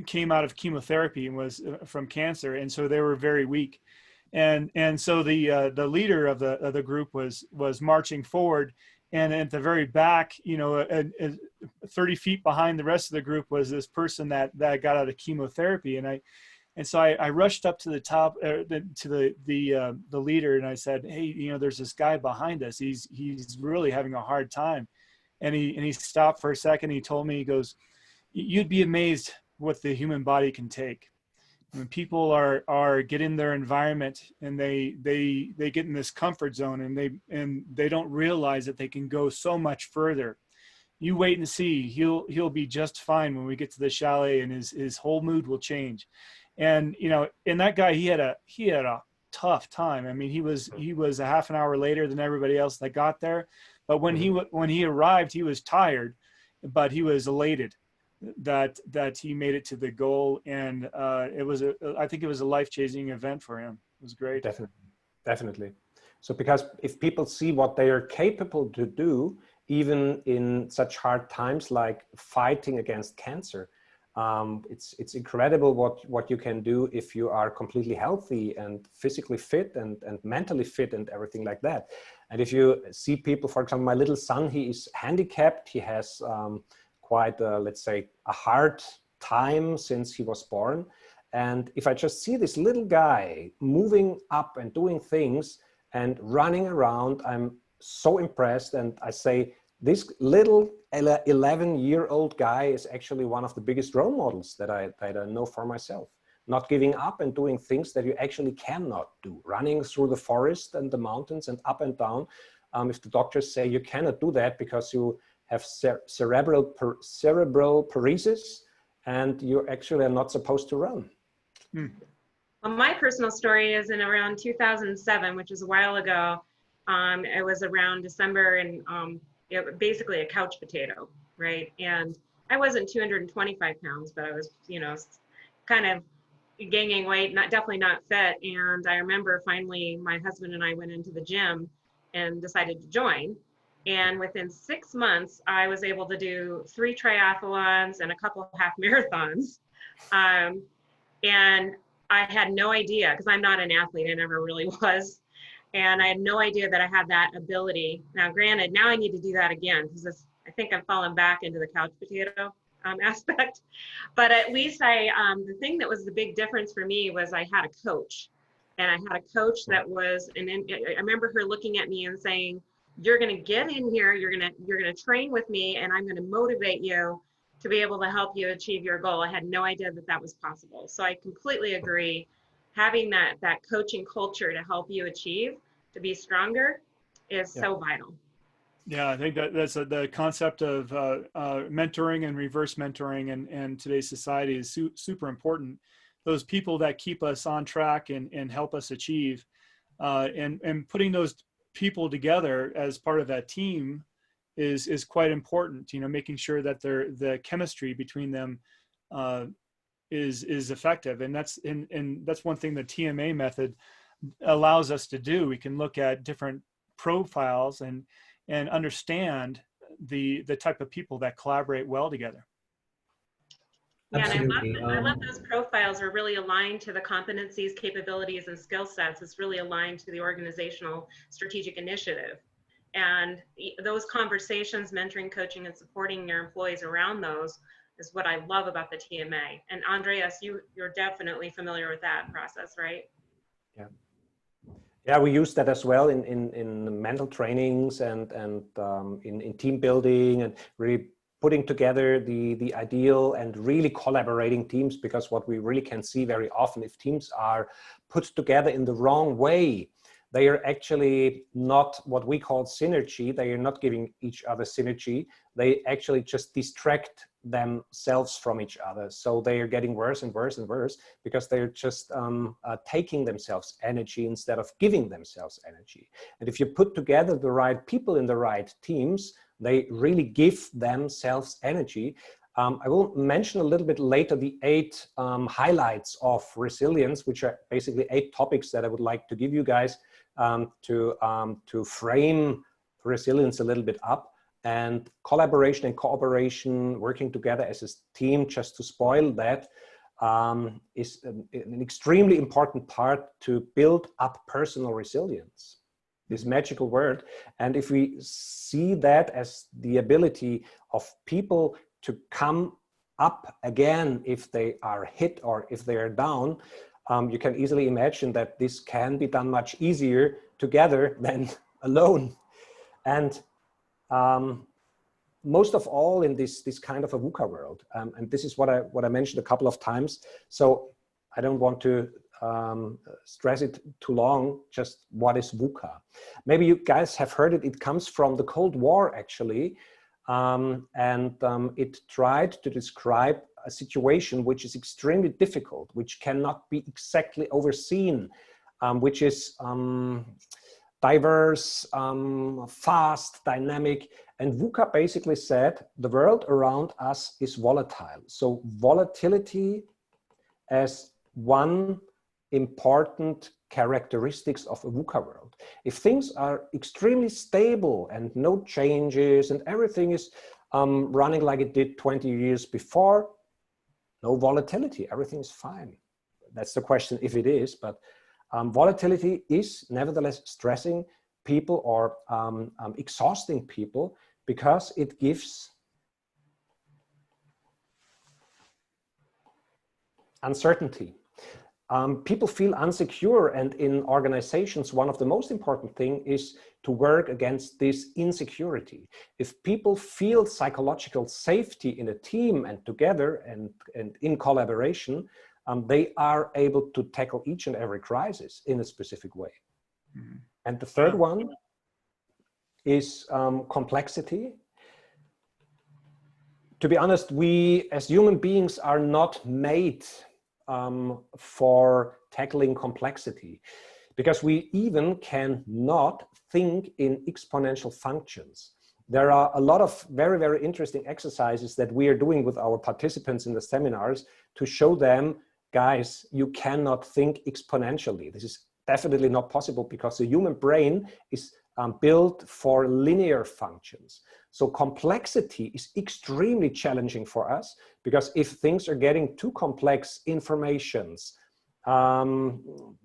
came out of chemotherapy and was from cancer, and so they were very weak. And so the leader of the group was marching forward, and at the very back, 30 feet behind the rest of the group was this person that got out of chemotherapy. And so I rushed up to the top to the leader, and I said, "Hey, there's this guy behind us. He's really having a hard time." And he stopped for a second. He told me, he goes, "You'd be amazed what the human body can take. When people are get in their environment and they get in this comfort zone, and they don't realize that they can go so much further. You wait and see. He'll be just fine when we get to the chalet, and his whole mood will change." And and that guy, he had a tough time. I mean, he was a half an hour later than everybody else that got there. But when he arrived, he was tired, but he was elated that he made it to the goal. And I think it was a life-changing event for him. It was great. Definitely. So because if people see what they are capable to do, even in such hard times like fighting against cancer, it's incredible what you can do if you are completely healthy and physically fit and mentally fit and everything like that. And if you see people, for example, my little son, he is handicapped. He has quite, let's say, a hard time since he was born. And if I just see this little guy moving up and doing things and running around, I'm so impressed. And I say, this little 11-year-old guy is actually one of the biggest role models that I know for myself. Not giving up and doing things that you actually cannot do. Running through the forest and the mountains and up and down. If the doctors say you cannot do that because you have cerebral paresis and you actually are not supposed to run. Well, my personal story is in around 2007, which is a while ago. It was around December, and basically a couch potato, right? And I wasn't 225 pounds, but I was, kind of gaining weight, definitely not fit. And I remember finally my husband and I went into the gym and decided to join. And within 6 months, I was able to do 3 triathlons and a couple of half marathons. And I had no idea, because I'm not an athlete, I never really was. And I had no idea that I had that ability. Now, granted, now I need to do that again, because I think I'm falling back into the couch potato aspect. But at least the thing that was the big difference for me was I had a coach. And I had a coach that was, and then I remember her looking at me and saying, "You're going to get in here, you're going to train with me, and I'm going to motivate you to be able to help you achieve your goal." I had no idea that was possible. So I completely agree. Having that coaching culture to help you achieve, to be stronger, is so vital. Yeah, I think that's the concept of mentoring and reverse mentoring in today's society is super important. Those people that keep us on track and help us achieve, and putting those people together as part of that team is quite important. Making sure that the chemistry between them is effective, and that's one thing the TMA method allows us to do. We can look at different profiles and understand the type of people that collaborate well together. Yeah, Absolutely. and I love those profiles are really aligned to the competencies, capabilities, and skill sets. It's really aligned to the organizational strategic initiative. And those conversations, mentoring, coaching, and supporting your employees around those is what I love about the TMA. And Andreas, you're definitely familiar with that process, right? Yeah, we use that as well in mental trainings and in team building, and really putting together the ideal and really collaborating teams, because what we really can see very often, if teams are put together in the wrong way, they are actually not what we call synergy. They are not giving each other synergy. They actually just distract themselves from each other. So they are getting worse and worse and worse because they're just taking themselves energy instead of giving themselves energy. And if you put together the right people in the right teams, they really give themselves energy. I will mention a little bit later the 8 highlights of resilience, which are basically 8 topics that I would like to give you guys to frame resilience a little bit up. And collaboration and cooperation, working together as a team, just to spoil that, is an extremely important part to build up personal resilience, this magical word. And if we see that as the ability of people to come up again if they are hit or if they are down, you can easily imagine that this can be done much easier together than alone. And most of all in this kind of a VUCA world, and this is what I mentioned a couple of times, so I don't want to stress it too long. Just what is VUCA? Maybe you guys have heard it. It comes from the Cold War, actually, and it tried to describe a situation which is extremely difficult, which cannot be exactly overseen, which is diverse, fast, dynamic. And VUCA basically said the world around us is volatile. So volatility as one important characteristics of a VUCA world. If things are extremely stable and no changes and everything is running like it did 20 years before, no volatility, everything is fine. That's the question if it is, but volatility is nevertheless stressing people or exhausting people, because it gives uncertainty. People feel insecure, and in organizations, one of the most important things is to work against this insecurity. If people feel psychological safety in a team and together and in collaboration, they are able to tackle each and every crisis in a specific way. Mm-hmm. And the third one is complexity. To be honest, we as human beings are not made for tackling complexity, because we even cannot think in exponential functions. There are a lot of very, very interesting exercises that we are doing with our participants in the seminars to show them, guys, you cannot think exponentially. This is definitely not possible, because the human brain is built for linear functions. So complexity is extremely challenging for us, because if things are getting too complex, informations,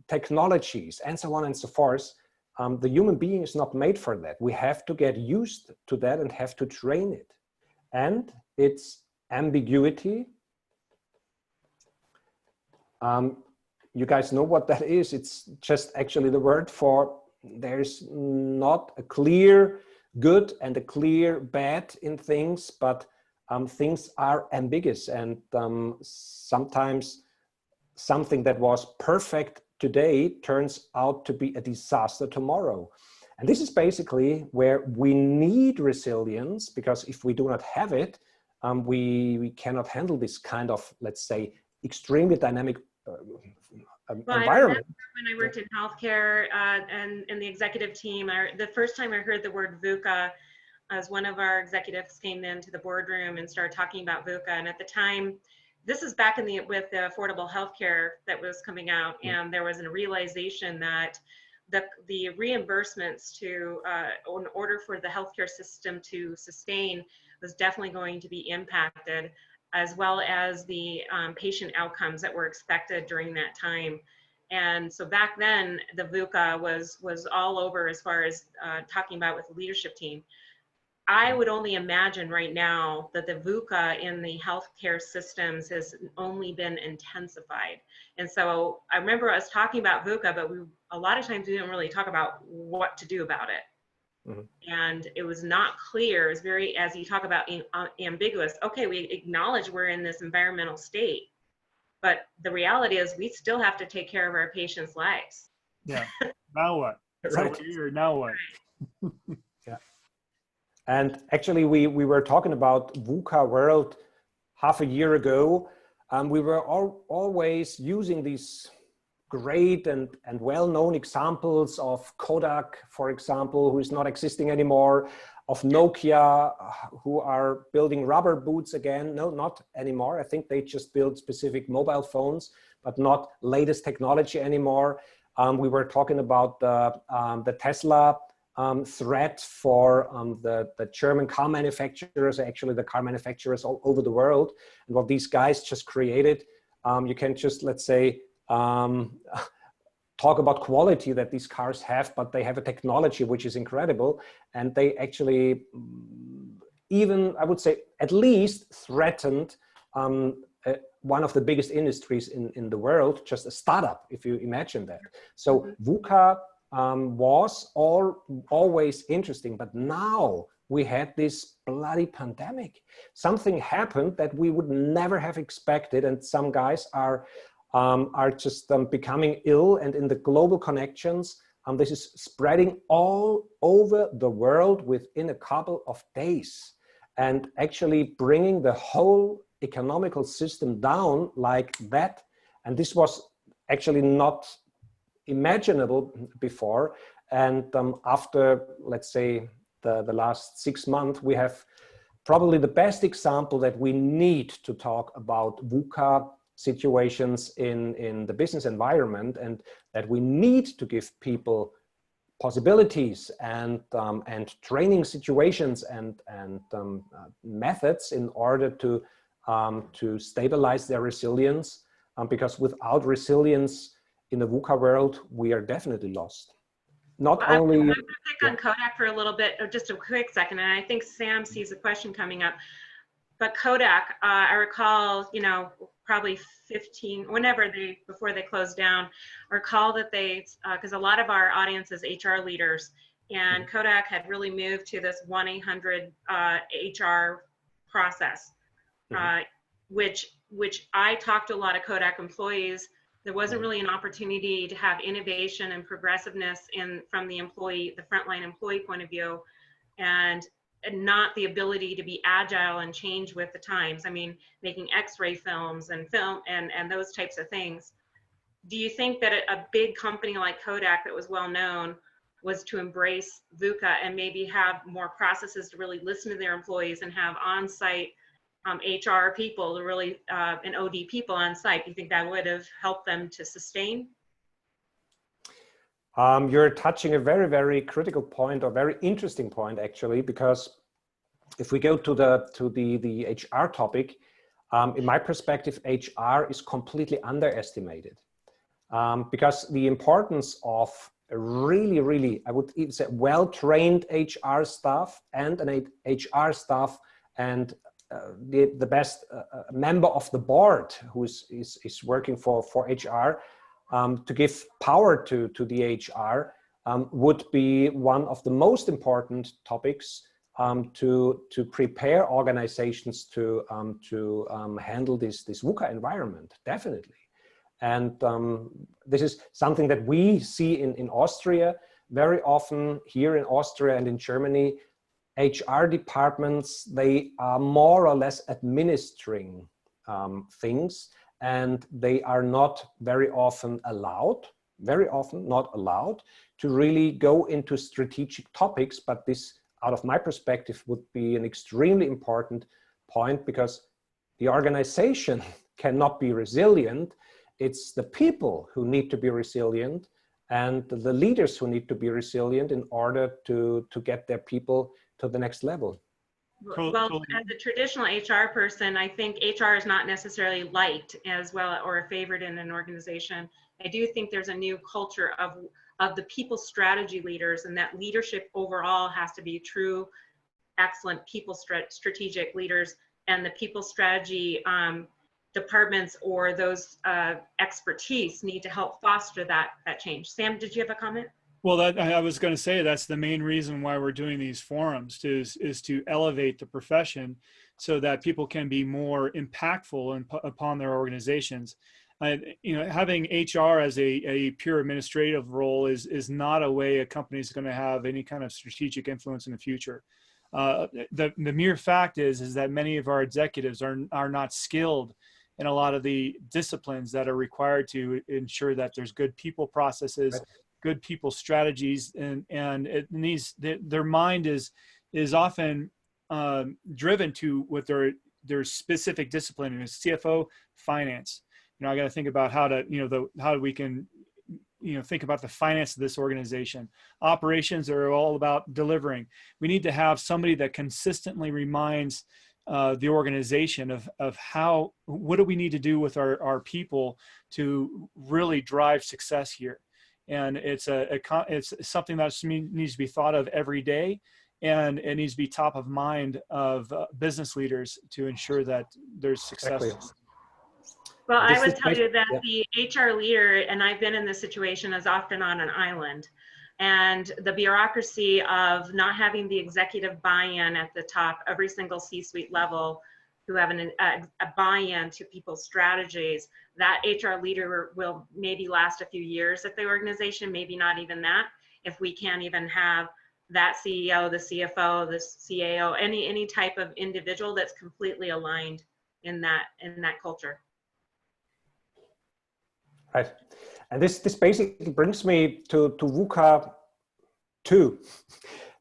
technologies, and so on and so forth, the human being is not made for that. We have to get used to that and have to train it. And it's ambiguity. You guys know what that is. It's just actually the word for there's not a clear good and a clear bad in things, but things are ambiguous, and sometimes something that was perfect today turns out to be a disaster tomorrow. And this is basically where we need resilience, because if we do not have it, we cannot handle this kind of, let's say, extremely dynamic environment. When I worked in healthcare and in the executive team, the first time I heard the word VUCA, as one of our executives came into the boardroom and started talking about VUCA. And at the time, this is back in with the affordable healthcare that was coming out, and there was a realization that the reimbursements in order for the healthcare system to sustain was definitely going to be impacted, as well as the patient outcomes that were expected during that time. And so back then, the VUCA was all over as far as talking about with the leadership team. I would only imagine right now that the VUCA in the healthcare systems has only been intensified. And so I remember us talking about VUCA, but a lot of times we didn't really talk about what to do about it. And it was not clear. It was very, as you talk about, ambiguous. Okay, we acknowledge we're in this environmental state, but the reality is we still have to take care of our patients' lives. Yeah. Now what? So we're here, now what? Yeah. And actually, we were talking about VUCA World half a year ago. We were always using these great and well-known examples of Kodak, for example, who is not existing anymore, of Nokia, who are building rubber boots again. No, not anymore. I think they just build specific mobile phones, but not latest technology anymore. We were talking about the Tesla threat for the German car manufacturers, actually the car manufacturers all over the world, and what these guys just created. You can just, let's say, talk about quality that these cars have, but they have a technology which is incredible, and they actually even, I would say, at least threatened one of the biggest industries in the world, just a startup, if you imagine that. So VUCA was always interesting, but now we had this bloody pandemic. Something happened that we would never have expected, and some guys are just becoming ill, and in the global connections, this is spreading all over the world within a couple of days, and actually bringing the whole economical system down like that. And this was actually not imaginable before. And after, let's say, the last 6 months, we have probably the best example that we need to talk about VUCA situations in the business environment, and that we need to give people possibilities and training situations and methods in order to stabilize their resilience, because without resilience in the VUCA world, we are definitely lost. Not only— I'm going to pick on Kodak for a little bit, or just a quick second, and I think Sam sees a question coming up. But Kodak, I recall, you know, probably 15, before they closed down, I recall that they, because a lot of our audience is HR leaders, and Kodak had really moved to this 1-800 HR process, which I talked to a lot of Kodak employees. There wasn't really an opportunity to have innovation and progressiveness from the frontline employee point of view, and not the ability to be agile and change with the times. I mean, making X-ray films and those types of things. Do you think that a big company like Kodak that was well known was to embrace VUCA and maybe have more processes to really listen to their employees and have on-site HR people to really, and OD people on site? Do you think that would have helped them to sustain? You're touching a very, very critical point, or very interesting point, actually, because if we go to the HR topic, in my perspective, HR is completely underestimated, because the importance of a really, I would even say, well-trained HR staff and an HR staff and the best member of the board who is working for HR, to give power to the HR would be one of the most important topics to prepare organizations to handle this VUCA environment, definitely. And this is something that we see in Austria very often. Here in Austria and in Germany, HR departments, they are more or less administering things, and they are not very often not allowed to really go into strategic topics. But this, out of my perspective, would be an extremely important point, because the organization cannot be resilient. It's the people who need to be resilient, and the leaders who need to be resilient in order to get their people to the next level. Well, as a traditional HR person, I think HR is not necessarily liked as well or favored in an organization. I do think there's a new culture of the people strategy leaders, and that leadership overall has to be true, excellent people strategic leaders, and the people strategy departments or those expertise need to help foster that change. Sam, did you have a comment? Well, that I was going to say that's the main reason why we're doing these forums is to elevate the profession so that people can be more impactful upon their organizations. Having HR as a pure administrative role is not a way a company is going to have any kind of strategic influence in the future. The mere fact is that many of our executives are not skilled in a lot of the disciplines that are required to ensure that there's good people processes, good people strategies, and it needs their mind is often driven to what their specific discipline is. CFO, finance. I got to think about how we can think about the finance of this organization. Operations are all about delivering. We need to have somebody that consistently reminds the organization of what do we need to do with our people to really drive success here. And it's something that needs to be thought of every day, and it needs to be top of mind of business leaders to ensure that there's success. Exactly. Well, I would tell you that the HR leader, and I've been in this situation, is often on an island. And the bureaucracy of not having the executive buy-in at the top, every single C-suite level, who have a buy-in to people's strategies, that HR leader will maybe last a few years at the organization, maybe not even that, if we can't even have that CEO, the CFO, the CAO, any type of individual that's completely aligned in that culture. Right. And this basically brings me to VUCA 2.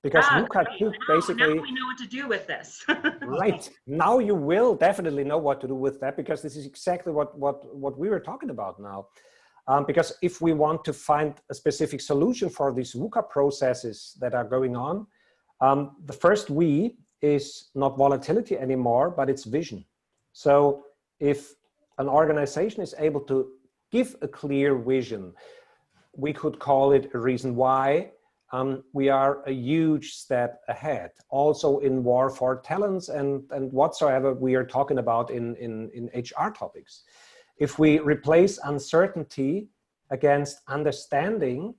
Because VUCA 2 basically... Now we know what to do with this. Right. Now you will definitely know what to do with that, because this is exactly what we were talking about now. Because if we want to find a specific solution for these VUCA processes that are going on, the first V is not volatility anymore, but it's vision. So if an organization is able to give a clear vision, we could call it a reason why. We are a huge step ahead, also in war for talents and whatsoever we are talking about in HR topics. If we replace uncertainty against understanding,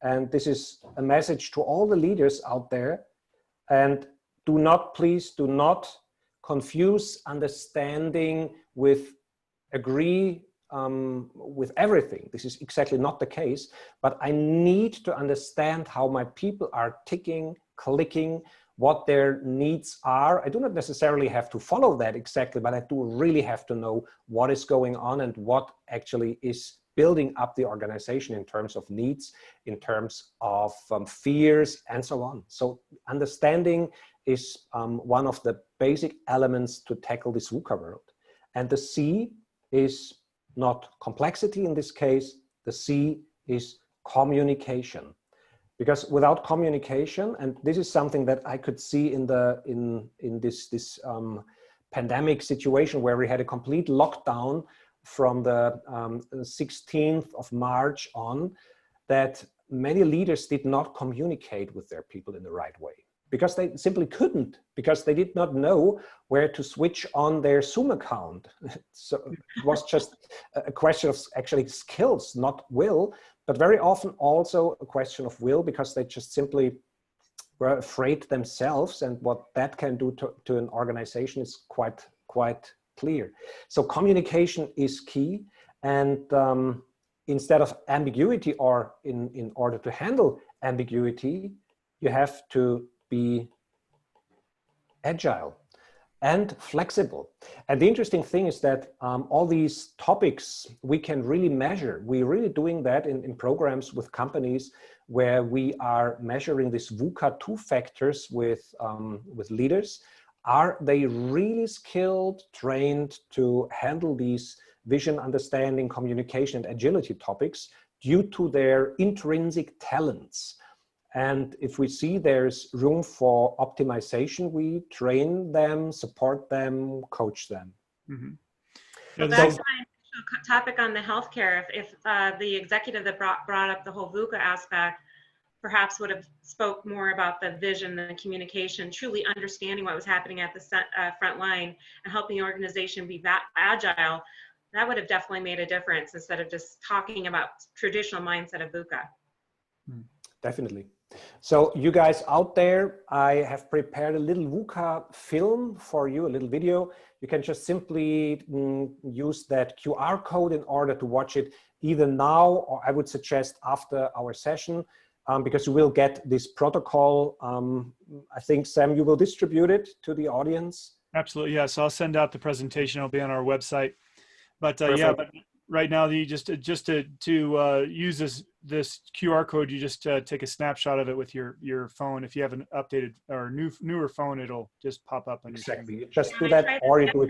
and this is a message to all the leaders out there, and please do not confuse understanding with agree with everything. This is exactly not the case, but I need to understand how my people are ticking, clicking, what their needs are. I do not necessarily have to follow that exactly, but I do really have to know what is going on and what actually is building up the organization in terms of needs, in terms of fears, and so on. So understanding is one of the basic elements to tackle this VUCA world. And the C is not complexity in this case, the C is communication. Because without communication, and this is something that I could see in this pandemic situation where we had a complete lockdown from the 16th of March on, that many leaders did not communicate with their people in the right way. Because they simply couldn't, because they did not know where to switch on their Zoom account. So it was just a question of actually skills, not will, but very often also a question of will, because they just simply were afraid themselves, and what that can do to an organization is quite clear. So communication is key, and instead of ambiguity, or in order to handle ambiguity, you have to be agile and flexible. And the interesting thing is that all these topics we can really measure. We're really doing that in programs with companies where we are measuring these VUCA 2 factors with leaders. Are they really skilled, trained to handle these vision, understanding, communication, and agility topics due to their intrinsic talents? And if we see there's room for optimization, we train them, support them, coach them. Mm-hmm. Well, that's my initial topic on the healthcare. If the executive that brought up the whole VUCA aspect perhaps would have spoke more about the vision, the communication, truly understanding what was happening at the front line and helping the organization be that agile, that would have definitely made a difference instead of just talking about traditional mindset of VUCA. Definitely. So you guys out there, I have prepared a little VUCA film for you, a little video. You can just simply use that QR code in order to watch it either now, or I would suggest after our session, because you will get this protocol. I think, Sam, you will distribute it to the audience. Absolutely, yeah. So I'll send out the presentation. It'll be on our website. But yeah, but right now, you just to use this QR code, you just take a snapshot of it with your phone. If you have an updated or newer phone, it'll just pop up on your Exactly. screen. Just do that, or you do it.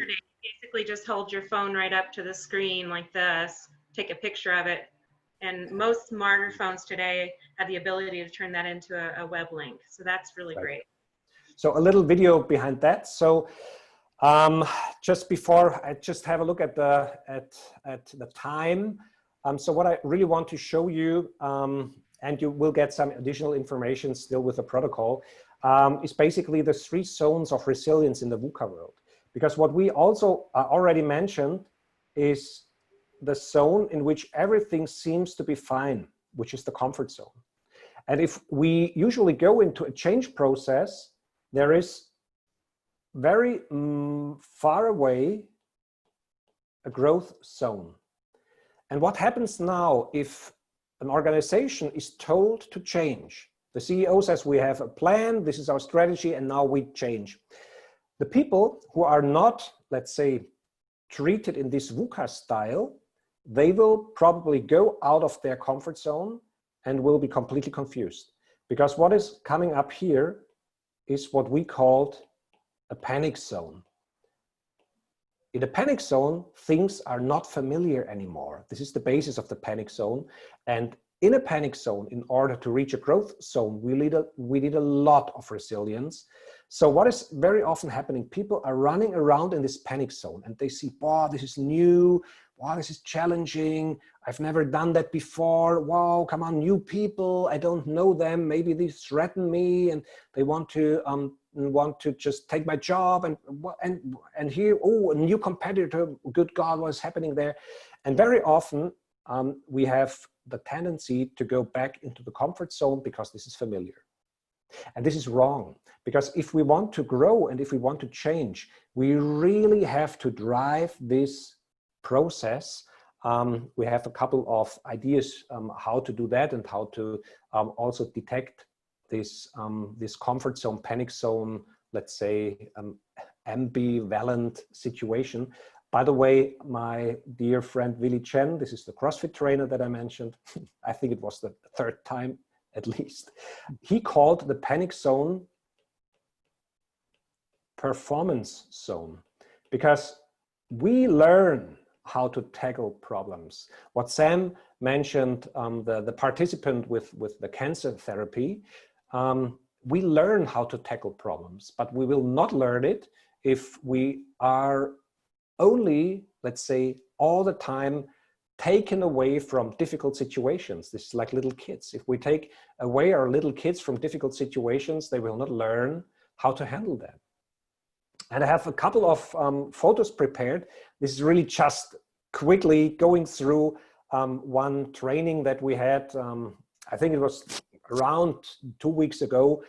Basically, just hold your phone right up to the screen like this. Take a picture of it, and most smarter phones today have the ability to turn that into a web link. So that's really great. So a little video behind that. So just before I just have a look at the time. So what I really want to show you, and you will get some additional information still with the protocol, is basically the 3 zones of resilience in the VUCA world. Because what we also already mentioned is the zone in which everything seems to be fine, which is the comfort zone. And if we usually go into a change process, there is very far away a growth zone. And what happens now if an organization is told to change? The CEO says, we have a plan, this is our strategy, and now we change. The people who are not, let's say, treated in this VUCA style, they will probably go out of their comfort zone and will be completely confused. Because what is coming up here is what we called a panic zone. In a panic zone, things are not familiar anymore. This is the basis of the panic zone. And in a panic zone, in order to reach a growth zone, we need a lot of resilience. So what is very often happening, people are running around in this panic zone and they see, wow, this is new. Wow, this is challenging. I've never done that before. Wow, come on, new people. I don't know them. Maybe they threaten me and they want to just take my job and here, oh, a new competitor. Good God, what's happening there? And very often we have the tendency to go back into the comfort zone because this is familiar. And this is wrong, because if we want to grow and if we want to change, we really have to drive this process. We have a couple of ideas how to do that and how to also detect this comfort zone, panic zone, let's say ambivalent situation. By the way, my dear friend Willy Chen, this is the CrossFit trainer that I mentioned. I think it was the 3rd time at least. He called the panic zone performance zone, because we learn how to tackle problems. What Sam mentioned, the participant with the cancer therapy, we learn how to tackle problems, but we will not learn it if we are only, let's say, all the time taken away from difficult situations. This is like little kids. If we take away our little kids from difficult situations, they will not learn how to handle them. And I have a couple of photos prepared. This is really just quickly going through one training that we had, I think it was around 2 weeks ago,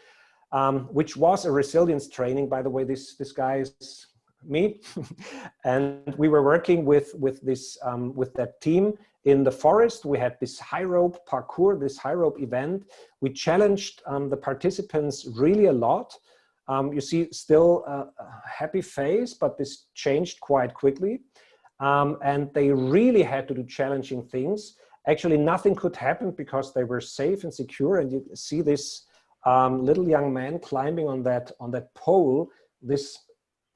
which was a resilience training. By the way, this guy is me. And we were working with that team in the forest. We had this high rope parkour, this high rope event. We challenged the participants really a lot. You see still a happy face, but this changed quite quickly. And they really had to do challenging things. Actually, nothing could happen because they were safe and secure. And you see this little young man climbing on that pole. This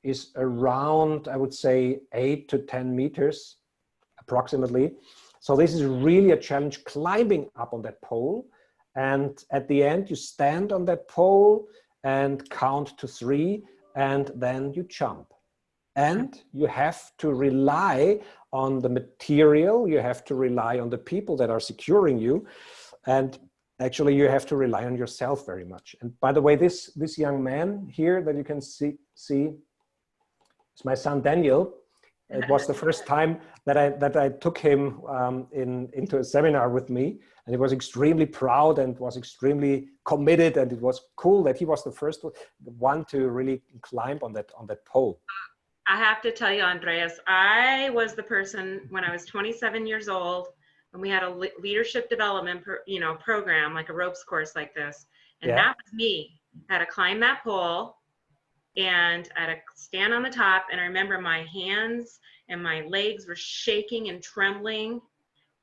is around, I would say, 8 to 10 meters approximately. So this is really a challenge, climbing up on that pole. And at the end, you stand on that pole and count to 3, and then you jump. And you have to rely on the material, you have to rely on the people that are securing you. And actually you have to rely on yourself very much. And by the way, this young man here that you can see is my son Daniel. It was the first time that I took him into a seminar with me, and he was extremely proud and was extremely committed, and it was cool that he was the first one to really climb on that pole. I have to tell you, Andreas, I was the person when I was 27 years old, and we had a leadership development program, like a ropes course like this, and that was me. I had to climb that pole, and I had to stand on the top, and I remember my hands and my legs were shaking and trembling,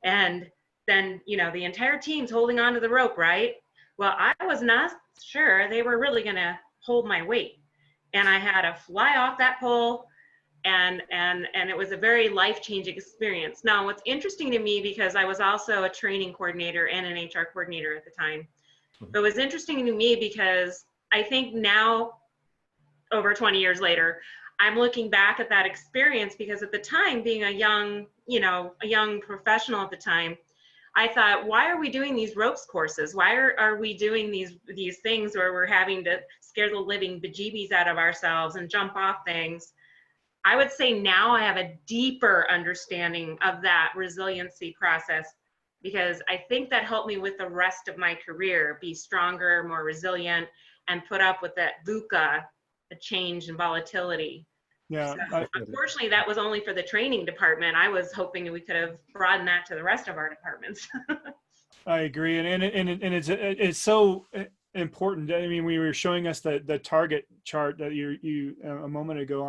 and then the entire team's holding onto the rope, right? Well, I was not sure they were really going to hold my weight, and I had to fly off that pole, and it was a very life-changing experience. Now, what's interesting to me, because I was also a training coordinator and an HR coordinator at the time, but it was interesting to me because I think now, over 20 years later, I'm looking back at that experience, because at the time, being a young professional at the time, I thought, why are we doing these ropes courses? Why are we doing these things where we're having to scare the living bejeebies out of ourselves and jump off things? I would say now I have a deeper understanding of that resiliency process, because I think that helped me with the rest of my career, be stronger, more resilient, and put up with that VUCA, the change and volatility. Yeah. So, unfortunately, that was only for the training department. I was hoping we could have broadened that to the rest of our departments. I agree, and it's so important. I mean, we were showing us the target chart that you a moment ago,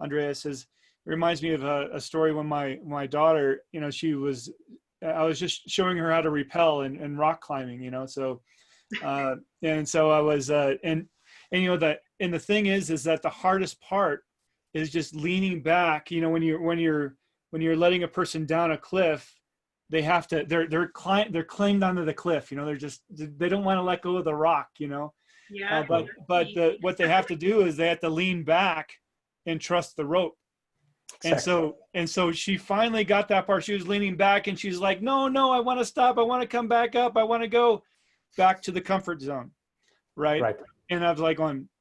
Andreas, it reminds me of a story when my daughter, I was just showing her how to rappel and rock climbing, so and so I was and the thing is that the hardest part is just leaning back. When you're letting a person down a cliff, they have to they're claimed onto the cliff. They don't want to let go of the rock. Yeah. But what they have to do is they have to lean back and trust the rope. Exactly. And so she finally got that part. She was leaning back, and she's like, no, I want to stop. I want to come back up. I want to go back to the comfort zone. Right. And I was like,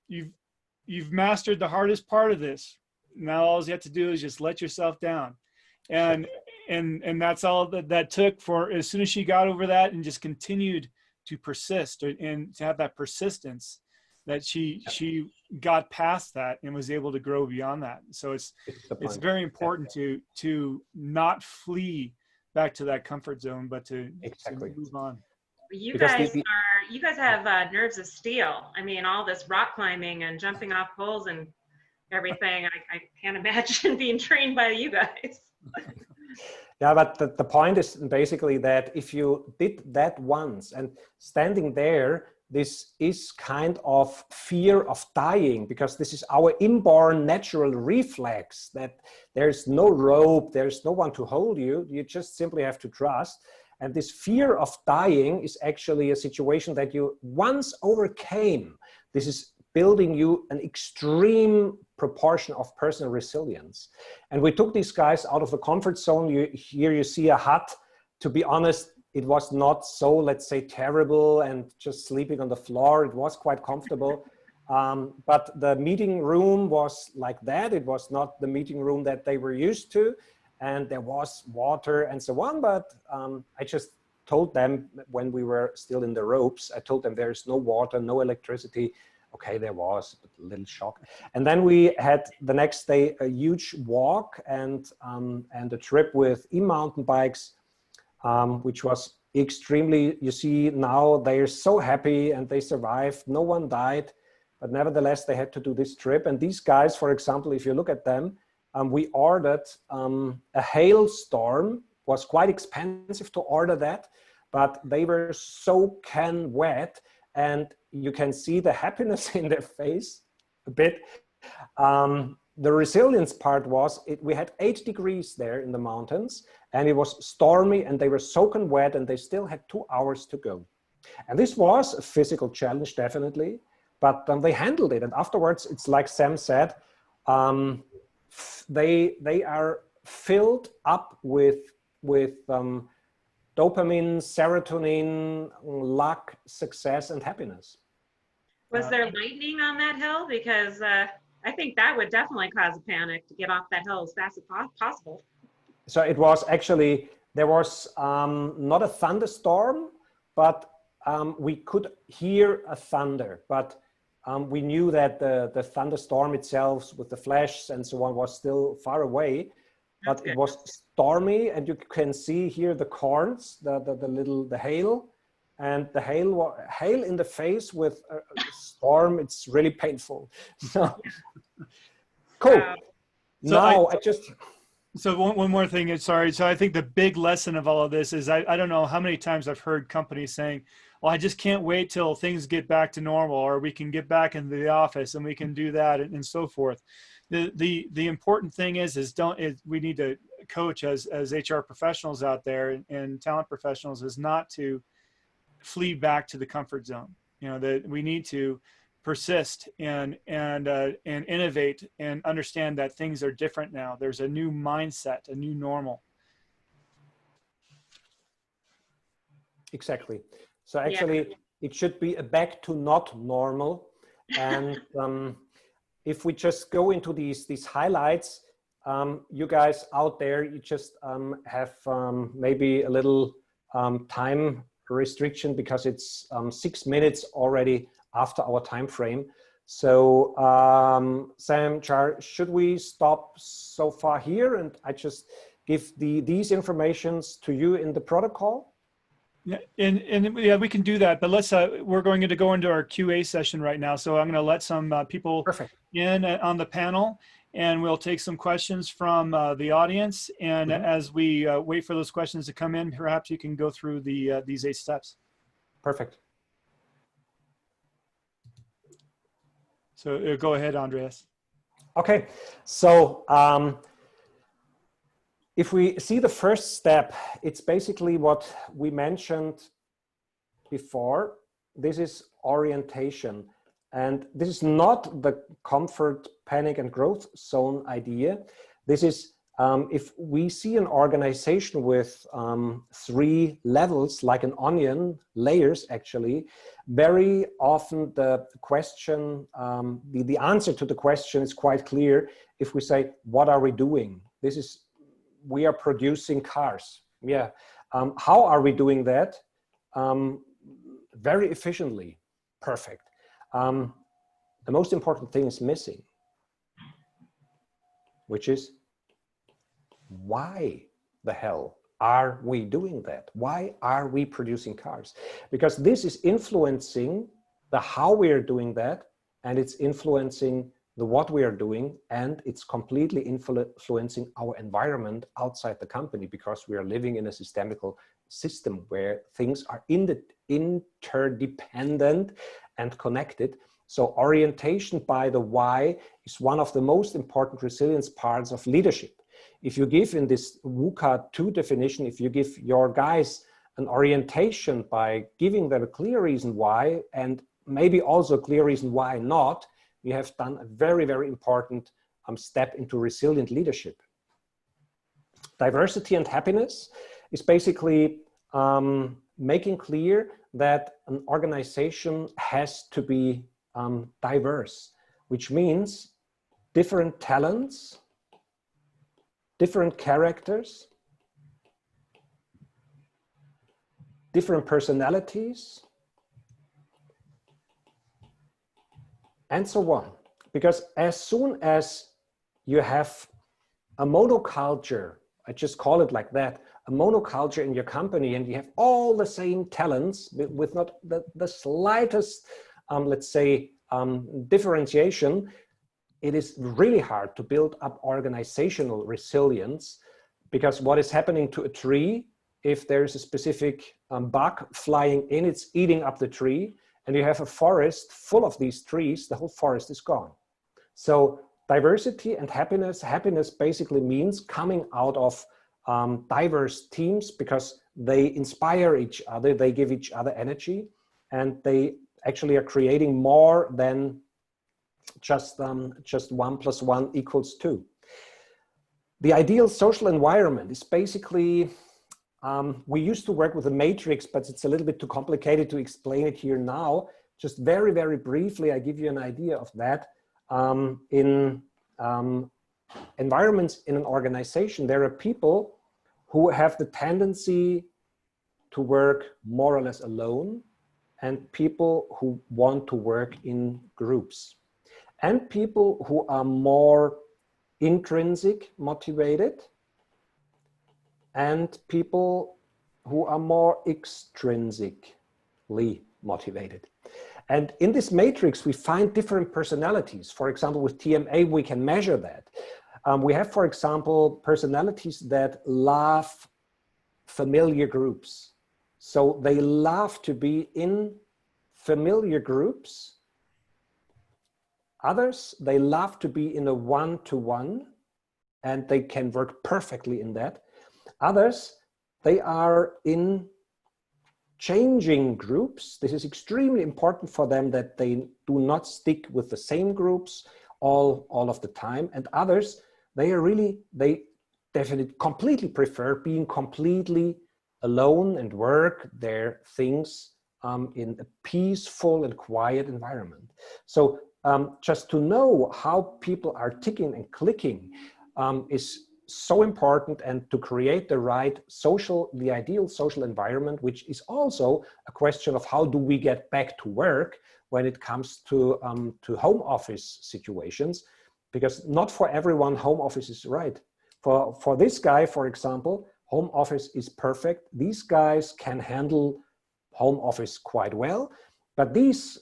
you've mastered the hardest part of this. Now all you have to do is just let yourself down. And that's all that took for, as soon as she got over that and just continued to persist and to have that persistence, that she got past that and was able to grow beyond that. So it's very important to not flee back to that comfort zone, but to move on. You guys have nerves of steel. I mean, all this rock climbing and jumping off poles and everything. I can't imagine being trained by you guys. Yeah, but the point is basically that if you did that once and standing there, this is kind of fear of dying, because this is our inborn natural reflex that there's no rope, there's no one to hold you. You just simply have to trust. And this fear of dying is actually a situation that you once overcame. This is building you an extreme proportion of personal resilience. And we took these guys out of the comfort zone. Here you see a hut. To be honest, it was not so, let's say, terrible and just sleeping on the floor. It was quite comfortable. But the meeting room was like that. It was not the meeting room that they were used to. And there was water and so on. But I just told them when we were still in the ropes, I told them there's no water, no electricity. Okay, there was a little shock. And then we had the next day a huge walk and a trip with e-mountain bikes, which was extremely, you see now they're so happy and they survived. No one died, but nevertheless, they had to do this trip. And these guys, for example, if you look at them, we ordered a hailstorm. Was quite expensive to order that, but they were soaking wet, and you can see the happiness in their face a bit. The resilience part was, we had 8 degrees there in the mountains, and it was stormy, and they were soaking wet, and they still had 2 hours to go. And this was a physical challenge, definitely, but they handled it. And afterwards, it's like Sam said, they are filled up with dopamine, serotonin, luck, success, and happiness. Was there lightning on that hill? Because I think that would definitely cause a panic to get off that hill as fast as possible. So it was actually, there was not a thunderstorm, but we could hear a thunder, but we knew that the thunderstorm itself with the flash and so on was still far away, but it was stormy, and you can see here the corns, the hail, and the hail in the face with a storm. It's really painful. So, cool. Wow. Now So one more thing, sorry. So I think the big lesson of all of this is I don't know how many times I've heard companies saying, well, I just can't wait till things get back to normal, or we can get back into the office and we can do that and so forth. The important thing is we need to coach as HR professionals out there and talent professionals is not to flee back to the comfort zone. You know, that we need to persist and innovate and understand that things are different now. There's a new mindset, a new normal. Exactly. So actually, it should be a back to not normal. And if we just go into these highlights, you guys out there, you just have maybe a little time restriction because it's 6 minutes already after our time frame. So Sam, Char, should we stop so far here and I just give these informations to you in the protocol? Yeah, and yeah, we can do that, but let's we're going to go into our QA session right now. So I'm going to let some people in on the panel, and we'll take some questions from the audience. And as we wait for those questions to come in, perhaps you can go through these 8 steps. Perfect. So go ahead, Andreas. Okay, so if we see the first step, it's basically what we mentioned before. This is orientation. And this is not the comfort, panic, and growth zone idea. This is if we see an organization with 3 levels, like an onion, layers actually, very often the question, the answer to the question is quite clear. If we say, what are we doing? This is, we are producing cars. Yeah. How are we doing that? Very efficiently. Perfect. The most important thing is missing, which is why the hell are we doing that? Why are we producing cars? Because this is influencing the how we are doing that, and it's influencing the what we are doing, and it's completely influencing our environment outside the company, because we are living in a systemical system where things are interdependent and connected. So orientation by the why is one of the most important resilience parts of leadership. If you give in this VUCA 2 definition, if you give your guys an orientation by giving them a clear reason why, and maybe also a clear reason why not, you have done a very, very important step into resilient leadership. Diversity and happiness is basically making clear that an organization has to be diverse, which means different talents, different characters, different personalities, and so on. Because as soon as you have a monoculture, I just call it like that, a monoculture in your company, and you have all the same talents with not the slightest, let's say, differentiation, it is really hard to build up organizational resilience, because what is happening to a tree, if there's a specific bug flying in, it's eating up the tree, and you have a forest full of these trees, the whole forest is gone. So diversity and happiness, happiness basically means coming out of diverse teams, because they inspire each other, they give each other energy, and they actually are creating more than just 1 + 1 = 2. The ideal social environment is basically, we used to work with a matrix, but it's a little bit too complicated to explain it here now. Just very, very briefly, I give you an idea of that. in environments in an organization, there are people who have the tendency to work more or less alone, and people who want to work in groups, and people who are more intrinsic motivated, and people who are more extrinsically motivated. And in this matrix, we find different personalities. For example, with TMA, we can measure that. We have, for example, personalities that love familiar groups. So they love to be in familiar groups. Others, they love to be in a one-to-one, and they can work perfectly in that. Others, they are in changing groups. This is extremely important for them, that they do not stick with the same groups all of the time. And others, they definitely completely prefer being completely alone and work their things in a peaceful and quiet environment. So just to know how people are ticking and clicking is so important, and to create the ideal social environment, which is also a question of how do we get back to work when it comes to home office situations, because not for everyone home office is right. For this guy, for example, home office is perfect. These guys can handle home office quite well, but these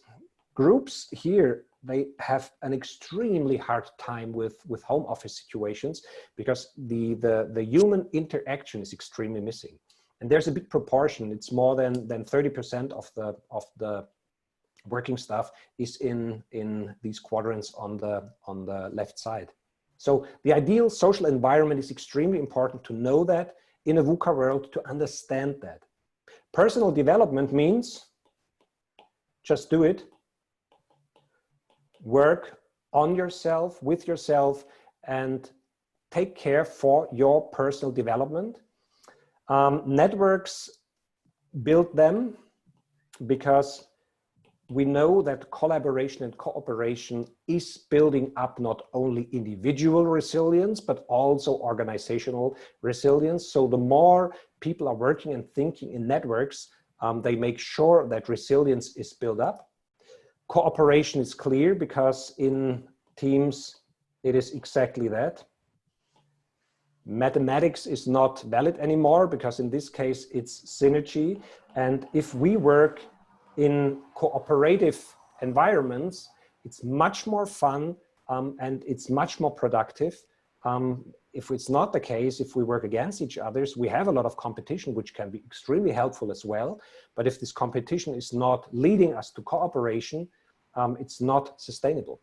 groups here, they have an extremely hard time with home office situations, because the human interaction is extremely missing. And there's a big proportion. It's more than 30% of the working staff is in these quadrants on the left side. So the ideal social environment is extremely important to know that in a VUCA world, to understand that. Personal development means just do it. Work on yourself, with yourself, and take care for your personal development. Networks, build them, because we know that collaboration and cooperation is building up not only individual resilience, but also organizational resilience. So the more people are working and thinking in networks, they make sure that resilience is built up. Cooperation is clear, because in teams, it is exactly that. Mathematics is not valid anymore, because in this case, it's synergy. And if we work in cooperative environments, it's much more fun and it's much more productive. If it's not the case, if we work against each other, we have a lot of competition, which can be extremely helpful as well. But if this competition is not leading us to cooperation, it's not sustainable.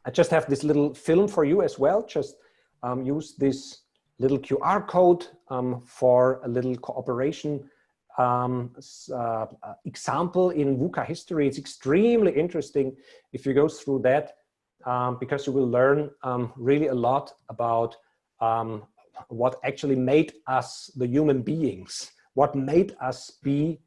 I just have this little film for you as well. Just use this little QR code for a little cooperation example in VUCA history. It's extremely interesting if you go through that, because you will learn really a lot about what actually made us the human beings, what made us be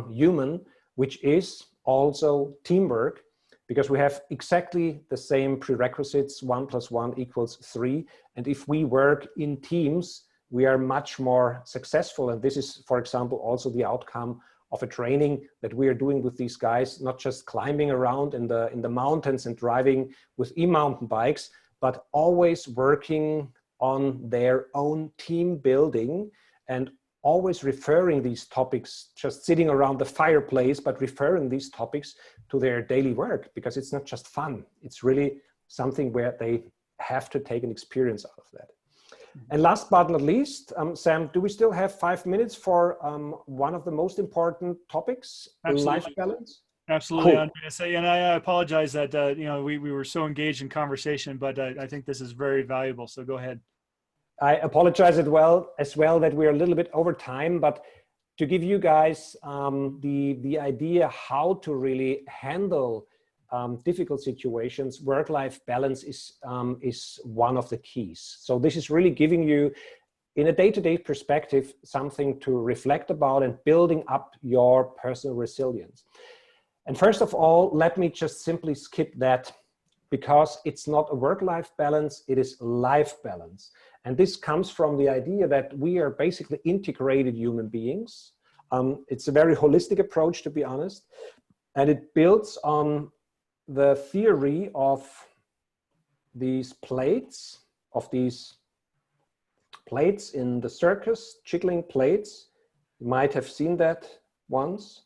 human, which is also teamwork, because we have exactly the same prerequisites, 1 + 1 = 3. And if we work in teams, we are much more successful. And this is, for example, also the outcome of a training that we are doing with these guys, not just climbing around in the mountains and driving with e-mountain bikes, but always working on their own team building, and always referring these topics, just sitting around the fireplace, but referring these topics to their daily work, because it's not just fun. It's really something where they have to take an experience out of that. And last but not least, Sam, do we still have 5 minutes for one of the most important topics, life balance? Absolutely, Cool. Andreas. And I apologize that we were so engaged in conversation, but I think this is very valuable. So go ahead. I apologize as well that we're a little bit over time, but to give you guys the idea how to really handle difficult situations, work-life balance is one of the keys. So this is really giving you, in a day-to-day perspective, something to reflect about and building up your personal resilience. And first of all, let me just simply skip that because it's not a work-life balance, it is life balance. And this comes from the idea that we are basically integrated human beings. It's a very holistic approach, to be honest. And it builds on the theory of these plates, in the circus, jiggling plates. You might have seen that once.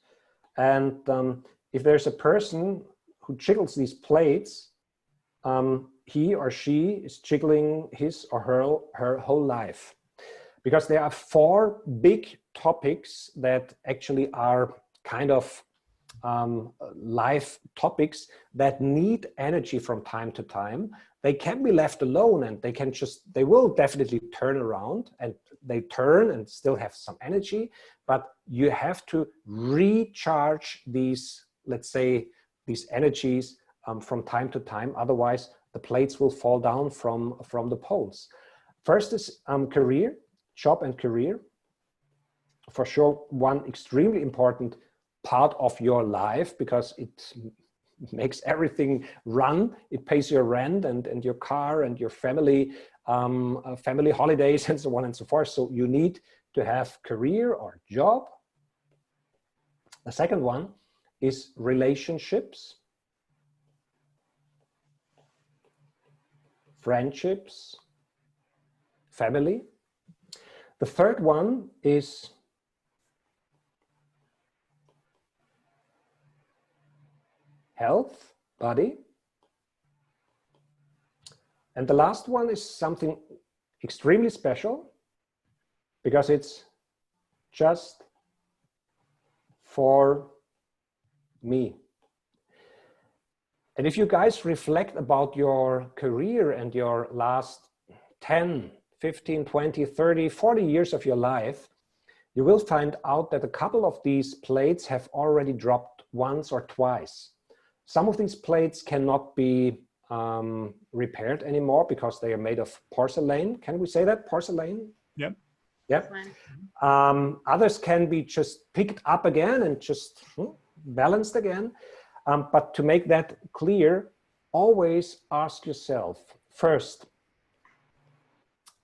And if there's a person who jiggles these plates, he or she is jiggling his or her whole life. Because there are 4 big topics that actually are kind of life topics that need energy from time to time. They can be left alone and they will definitely turn around, and they turn and still have some energy, but you have to recharge these, let's say, these energies from time to time. Otherwise, the plates will fall down from the poles. First is career, job and career. For sure, one extremely important part of your life, because it makes everything run. It pays your rent and your car and your family holidays and so on and so forth. So you need to have career or job. The second one is relationships, friendships, family. The third one is health, body. And the last one is something extremely special, because it's just for me. And if you guys reflect about your career and your last 10, 15, 20, 30, 40 years of your life, you will find out that a couple of these plates have already dropped once or twice. Some of these plates cannot be repaired anymore because they are made of porcelain. Can we say that? Porcelain? Yep. Yep. Others can be just picked up again and just balanced again. But to make that clear, always ask yourself first,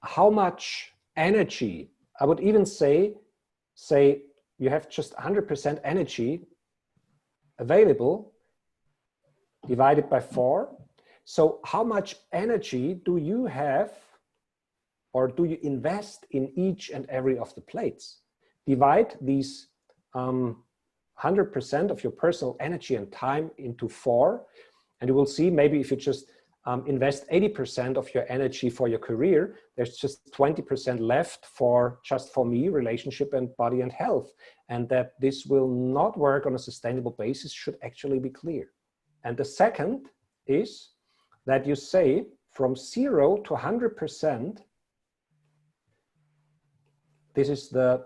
how much energy, I would even say you have just 100% energy available, divided by 4. So how much energy do you have, or do you invest in each and every of the plates? Divide these 100% of your personal energy and time into 4, and you will see, maybe if you just invest 80% of your energy for your career, there's just 20% left for me, relationship and body and health. And that this will not work on a sustainable basis should actually be clear. And the second is that you say from 0 to 100%, this is the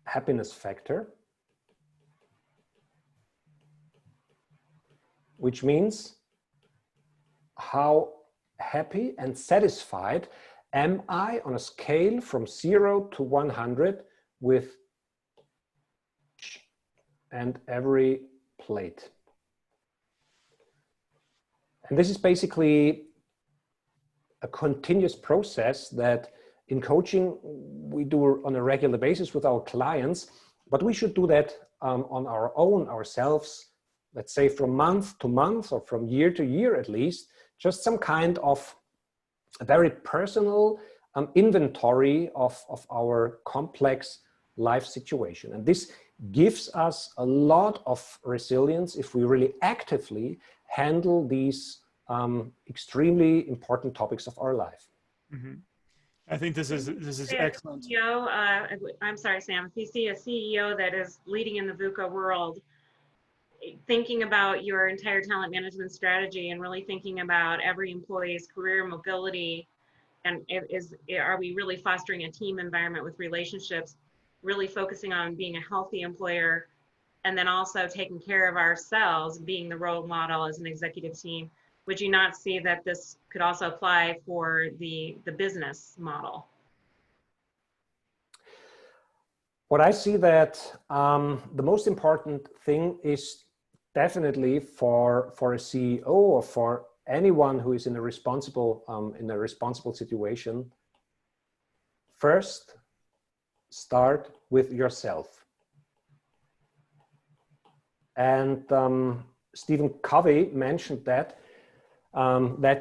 happiness factor, which means how happy and satisfied am I on a scale from 0 to 100 with each and every plate. And this is basically a continuous process that in coaching we do on a regular basis with our clients, but we should do that on our own, ourselves, let's say from month to month or from year to year at least, just some kind of a very personal inventory of our complex life situation. And this gives us a lot of resilience if we really actively handle these extremely important topics of our life. Mm-hmm. I think this is excellent. CEO, I'm sorry, Sam. If you see a CEO that is leading in the VUCA world, thinking about your entire talent management strategy and really thinking about every employee's career mobility, and are we really fostering a team environment with relationships, really focusing on being a healthy employer, and then also taking care of ourselves, being the role model as an executive team. Would you not see that this could also apply for the business model? What I see that the most important thing is definitely for a CEO or for anyone who is in a responsible situation, first start with yourself. And Stephen Covey mentioned that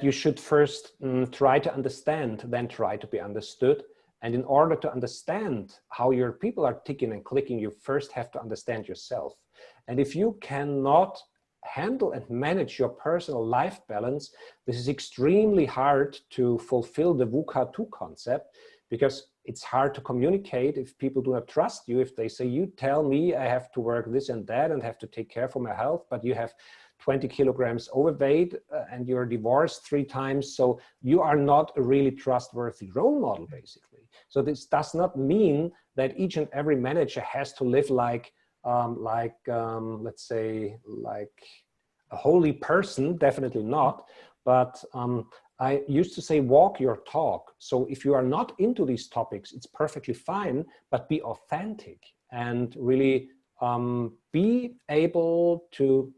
you should first try to understand, then try to be understood. And in order to understand how your people are ticking and clicking, you first have to understand yourself. And if you cannot handle and manage your personal life balance, this is extremely hard to fulfill the VUCA 2 concept, because it's hard to communicate if people do not trust you. If they say, you tell me I have to work this and that and have to take care for my health, but you have 20 kilograms overweight and you're divorced 3 times, so you are not a really trustworthy role model, basically. So this does not mean that each and every manager has to live like let's say, like a holy person, definitely not. But I used to say, walk your talk. So if you are not into these topics, it's perfectly fine, but be authentic and really be able to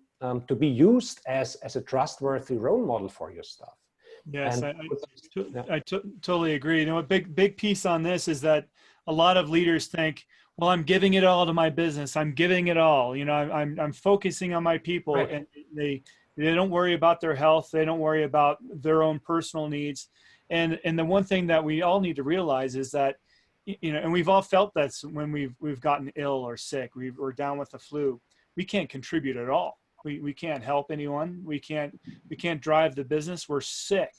be used as a trustworthy role model for your staff. Yes, And I totally agree. You know, a big piece on this is that a lot of leaders think, well, I'm giving it all to my business. I'm giving it all. You know, I'm focusing on my people, right. And they don't worry about their health. They don't worry about their own personal needs. And the one thing that we all need to realize is that, you know, and we've all felt that when we've gotten ill or sick, we're down with the flu, we can't contribute at all. We can't help anyone. We can't drive the business. We're sick.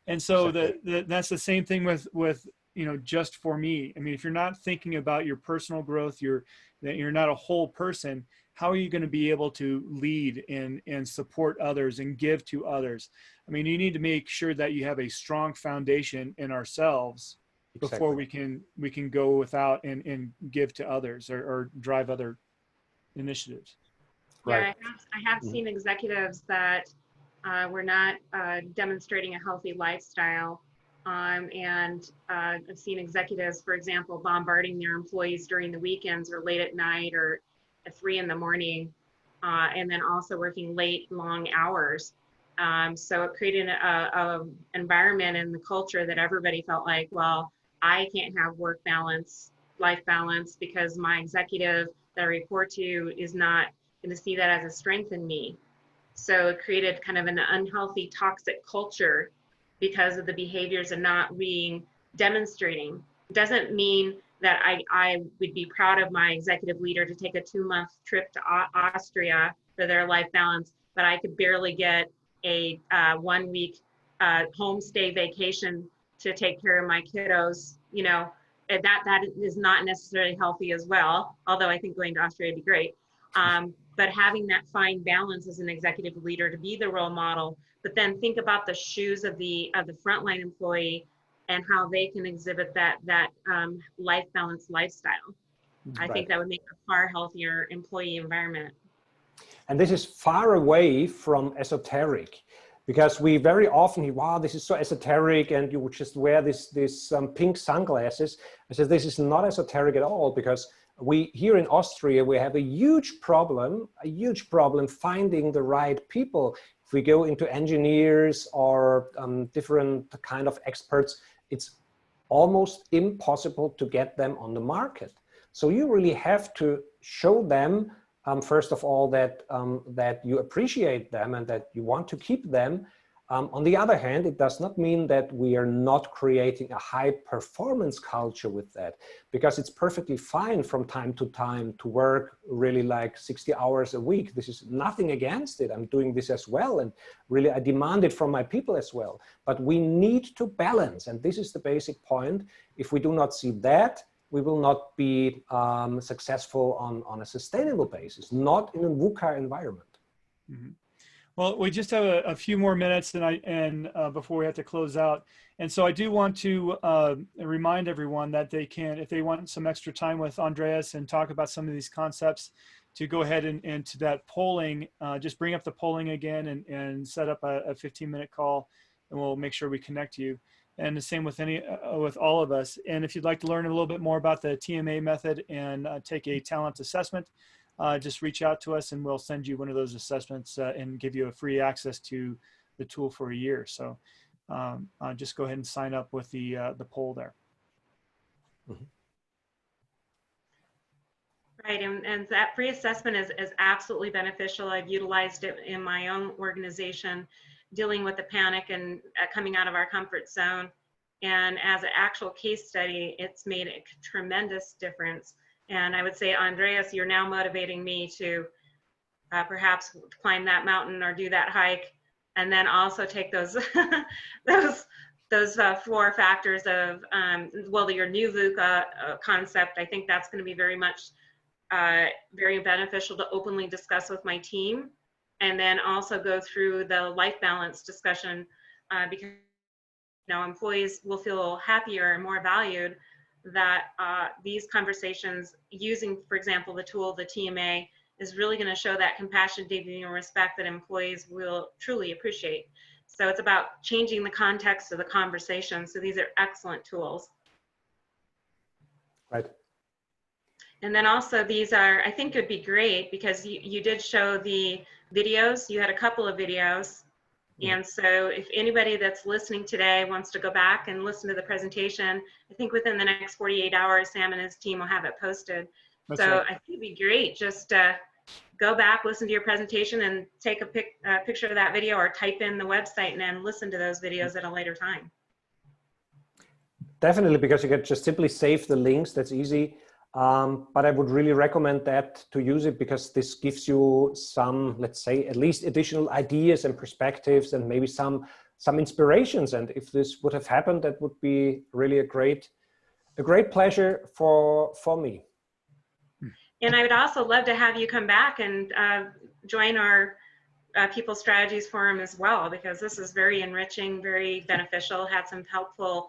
And so that's the same thing with, you know, just for me. I mean, if you're not thinking about your personal growth, that you're not a whole person, how are you going to be able to lead and support others and give to others? I mean, you need to make sure that you have a strong foundation in ourselves before we can go without and give to others or drive other initiatives. Yeah, I have seen executives that were not demonstrating a healthy lifestyle. And I've seen executives, for example, bombarding their employees during the weekends or late at night or at 3 in the morning, and then also working late, long hours. So it created a environment and the culture that everybody felt like, well, I can't have work balance, life balance, because my executive that I report to is not going to see that as a strength in me. So it created kind of an unhealthy, toxic culture because of the behaviors of not demonstrating. Doesn't mean that I would be proud of my executive leader to take a 2-month trip to Austria for their life balance, but I could barely get a 1-week homestay vacation to take care of my kiddos. You know, that is not necessarily healthy as well, although I think going to Austria would be great. But having that fine balance as an executive leader to be the role model, but then think about the shoes of the frontline employee and how they can exhibit that life balance lifestyle. I think that would make a far healthier employee environment. And this is far away from esoteric, because we very often hear, wow, this is so esoteric, and you would just wear this pink sunglasses. I said, this is not esoteric at all, because we here in Austria, we have a huge problem finding the right people. If we go into engineers or different kind of experts, it's almost impossible to get them on the market. So you really have to show them, first of all, that you appreciate them and that you want to keep them. On the other hand, it does not mean that we are not creating a high performance culture with that, because it's perfectly fine from time to time to work really like 60 hours a week. This is nothing against it. I'm doing this as well. And really, I demand it from my people as well. But we need to balance. And this is the basic point. If we do not see that, we will not be successful on a sustainable basis, not in a VUCA environment. Mm-hmm. Well, we just have a few more minutes before we have to close out. And so I do want to remind everyone that they can, if they want some extra time with Andreas and talk about some of these concepts, to go ahead and to that polling, just bring up the polling again and set up a 15-minute call, and we'll make sure we connect you. And the same with with all of us. And if you'd like to learn a little bit more about the TMA method and take a talent assessment, just reach out to us and we'll send you one of those assessments and give you a free access to the tool for a year. So just go ahead and sign up with the poll there. Right, and that free assessment is absolutely beneficial. I've utilized it in my own organization, dealing with the panic and coming out of our comfort zone. And as an actual case study, it's made a tremendous difference. And I would say, Andreas, you're now motivating me to perhaps climb that mountain or do that hike, and then also take those those 4 factors of well, your new VUCA concept. I think that's going to be very much very beneficial to openly discuss with my team, and then also go through the life balance discussion, because employees will feel happier and more valued that these conversations using, for example, the tool, the TMA, is really going to show that compassion, dignity, and respect that employees will truly appreciate. So it's about changing the context of the conversation. So these are excellent tools. Right. And then also these are, I think it'd be great because you did show the videos. You had a couple of videos. And so if anybody that's listening today wants to go back and listen to the presentation, I think within the next 48 hours, Sam and his team will have it posted. That's so right. I think it'd be great. Just go back, listen to your presentation, and take a picture of that video, or type in the website and then listen to those videos at a later time. Definitely, because you can just simply save the links. That's easy. But I would really recommend that to use it, because this gives you some, let's say, at least additional ideas and perspectives, and maybe some inspirations. And if this would have happened, that would be really a great pleasure for me. And I would also love to have you come back and join our People Strategies Forum as well, because this is very enriching, very beneficial, had some helpful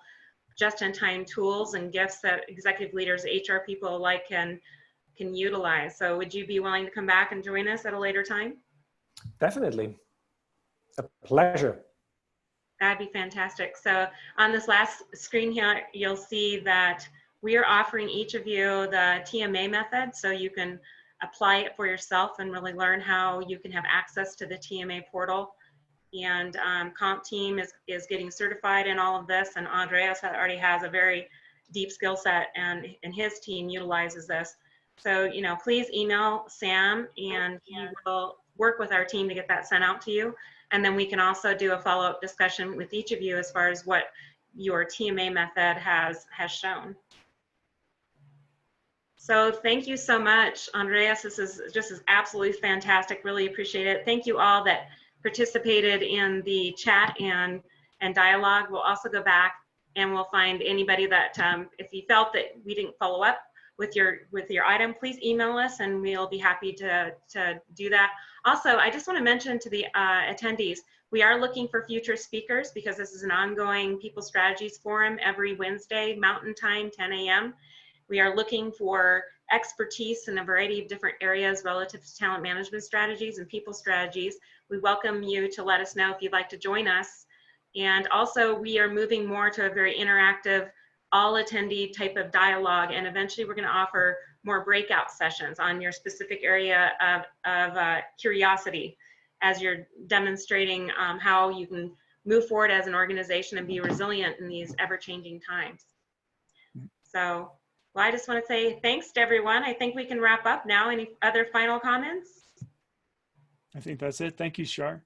just-in-time tools and gifts that executive leaders, HR people alike can utilize. So would you be willing to come back and join us at a later time? Definitely. A pleasure. That'd be fantastic. So on this last screen here, you'll see that we are offering each of you the TMA method, so you can apply it for yourself and really learn how you can have access to the TMA portal. And comp team is getting certified in all of this, and Andreas already has a very deep skill set, and his team utilizes this. So please email Sam, and he will work with our team to get that sent out to you. And then we can also do a follow-up discussion with each of you as far as what your TMA method has shown. So thank you so much, Andreas. This is just absolutely fantastic. Really appreciate it. Thank you all that participated in the chat and dialogue. We'll also go back and we'll find anybody that if you felt that we didn't follow up with your item, please email us and we'll be happy to do that. Also, I just want to mention to the attendees, we are looking for future speakers, because this is an ongoing People Strategies Forum every Wednesday, Mountain Time, 10 a.m. We are looking for expertise in a variety of different areas relative to talent management strategies and people strategies. We welcome you to let us know if you'd like to join us. And also, we are moving more to a very interactive, all attendee type of dialogue. And eventually we're going to offer more breakout sessions on your specific area of curiosity, as you're demonstrating how you can move forward as an organization and be resilient in these ever-changing times. So, well, I just want to say thanks to everyone. I think we can wrap up now. Any other final comments? I think that's it. Thank you, Shar.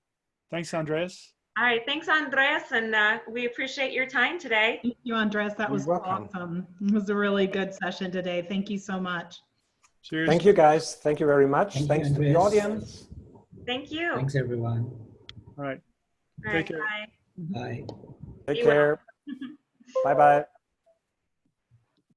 Thanks, Andreas. All right, thanks, Andreas, and we appreciate your time today. Thank you, Andreas. That was awesome. It was a really good session today. Thank you so much. Cheers. Thank you, guys. Thank you very much. Thanks to the Andreas. audience. Thank you. Thanks, everyone. All right. All Take right, care. bye. Bye. Take care. Bye-bye.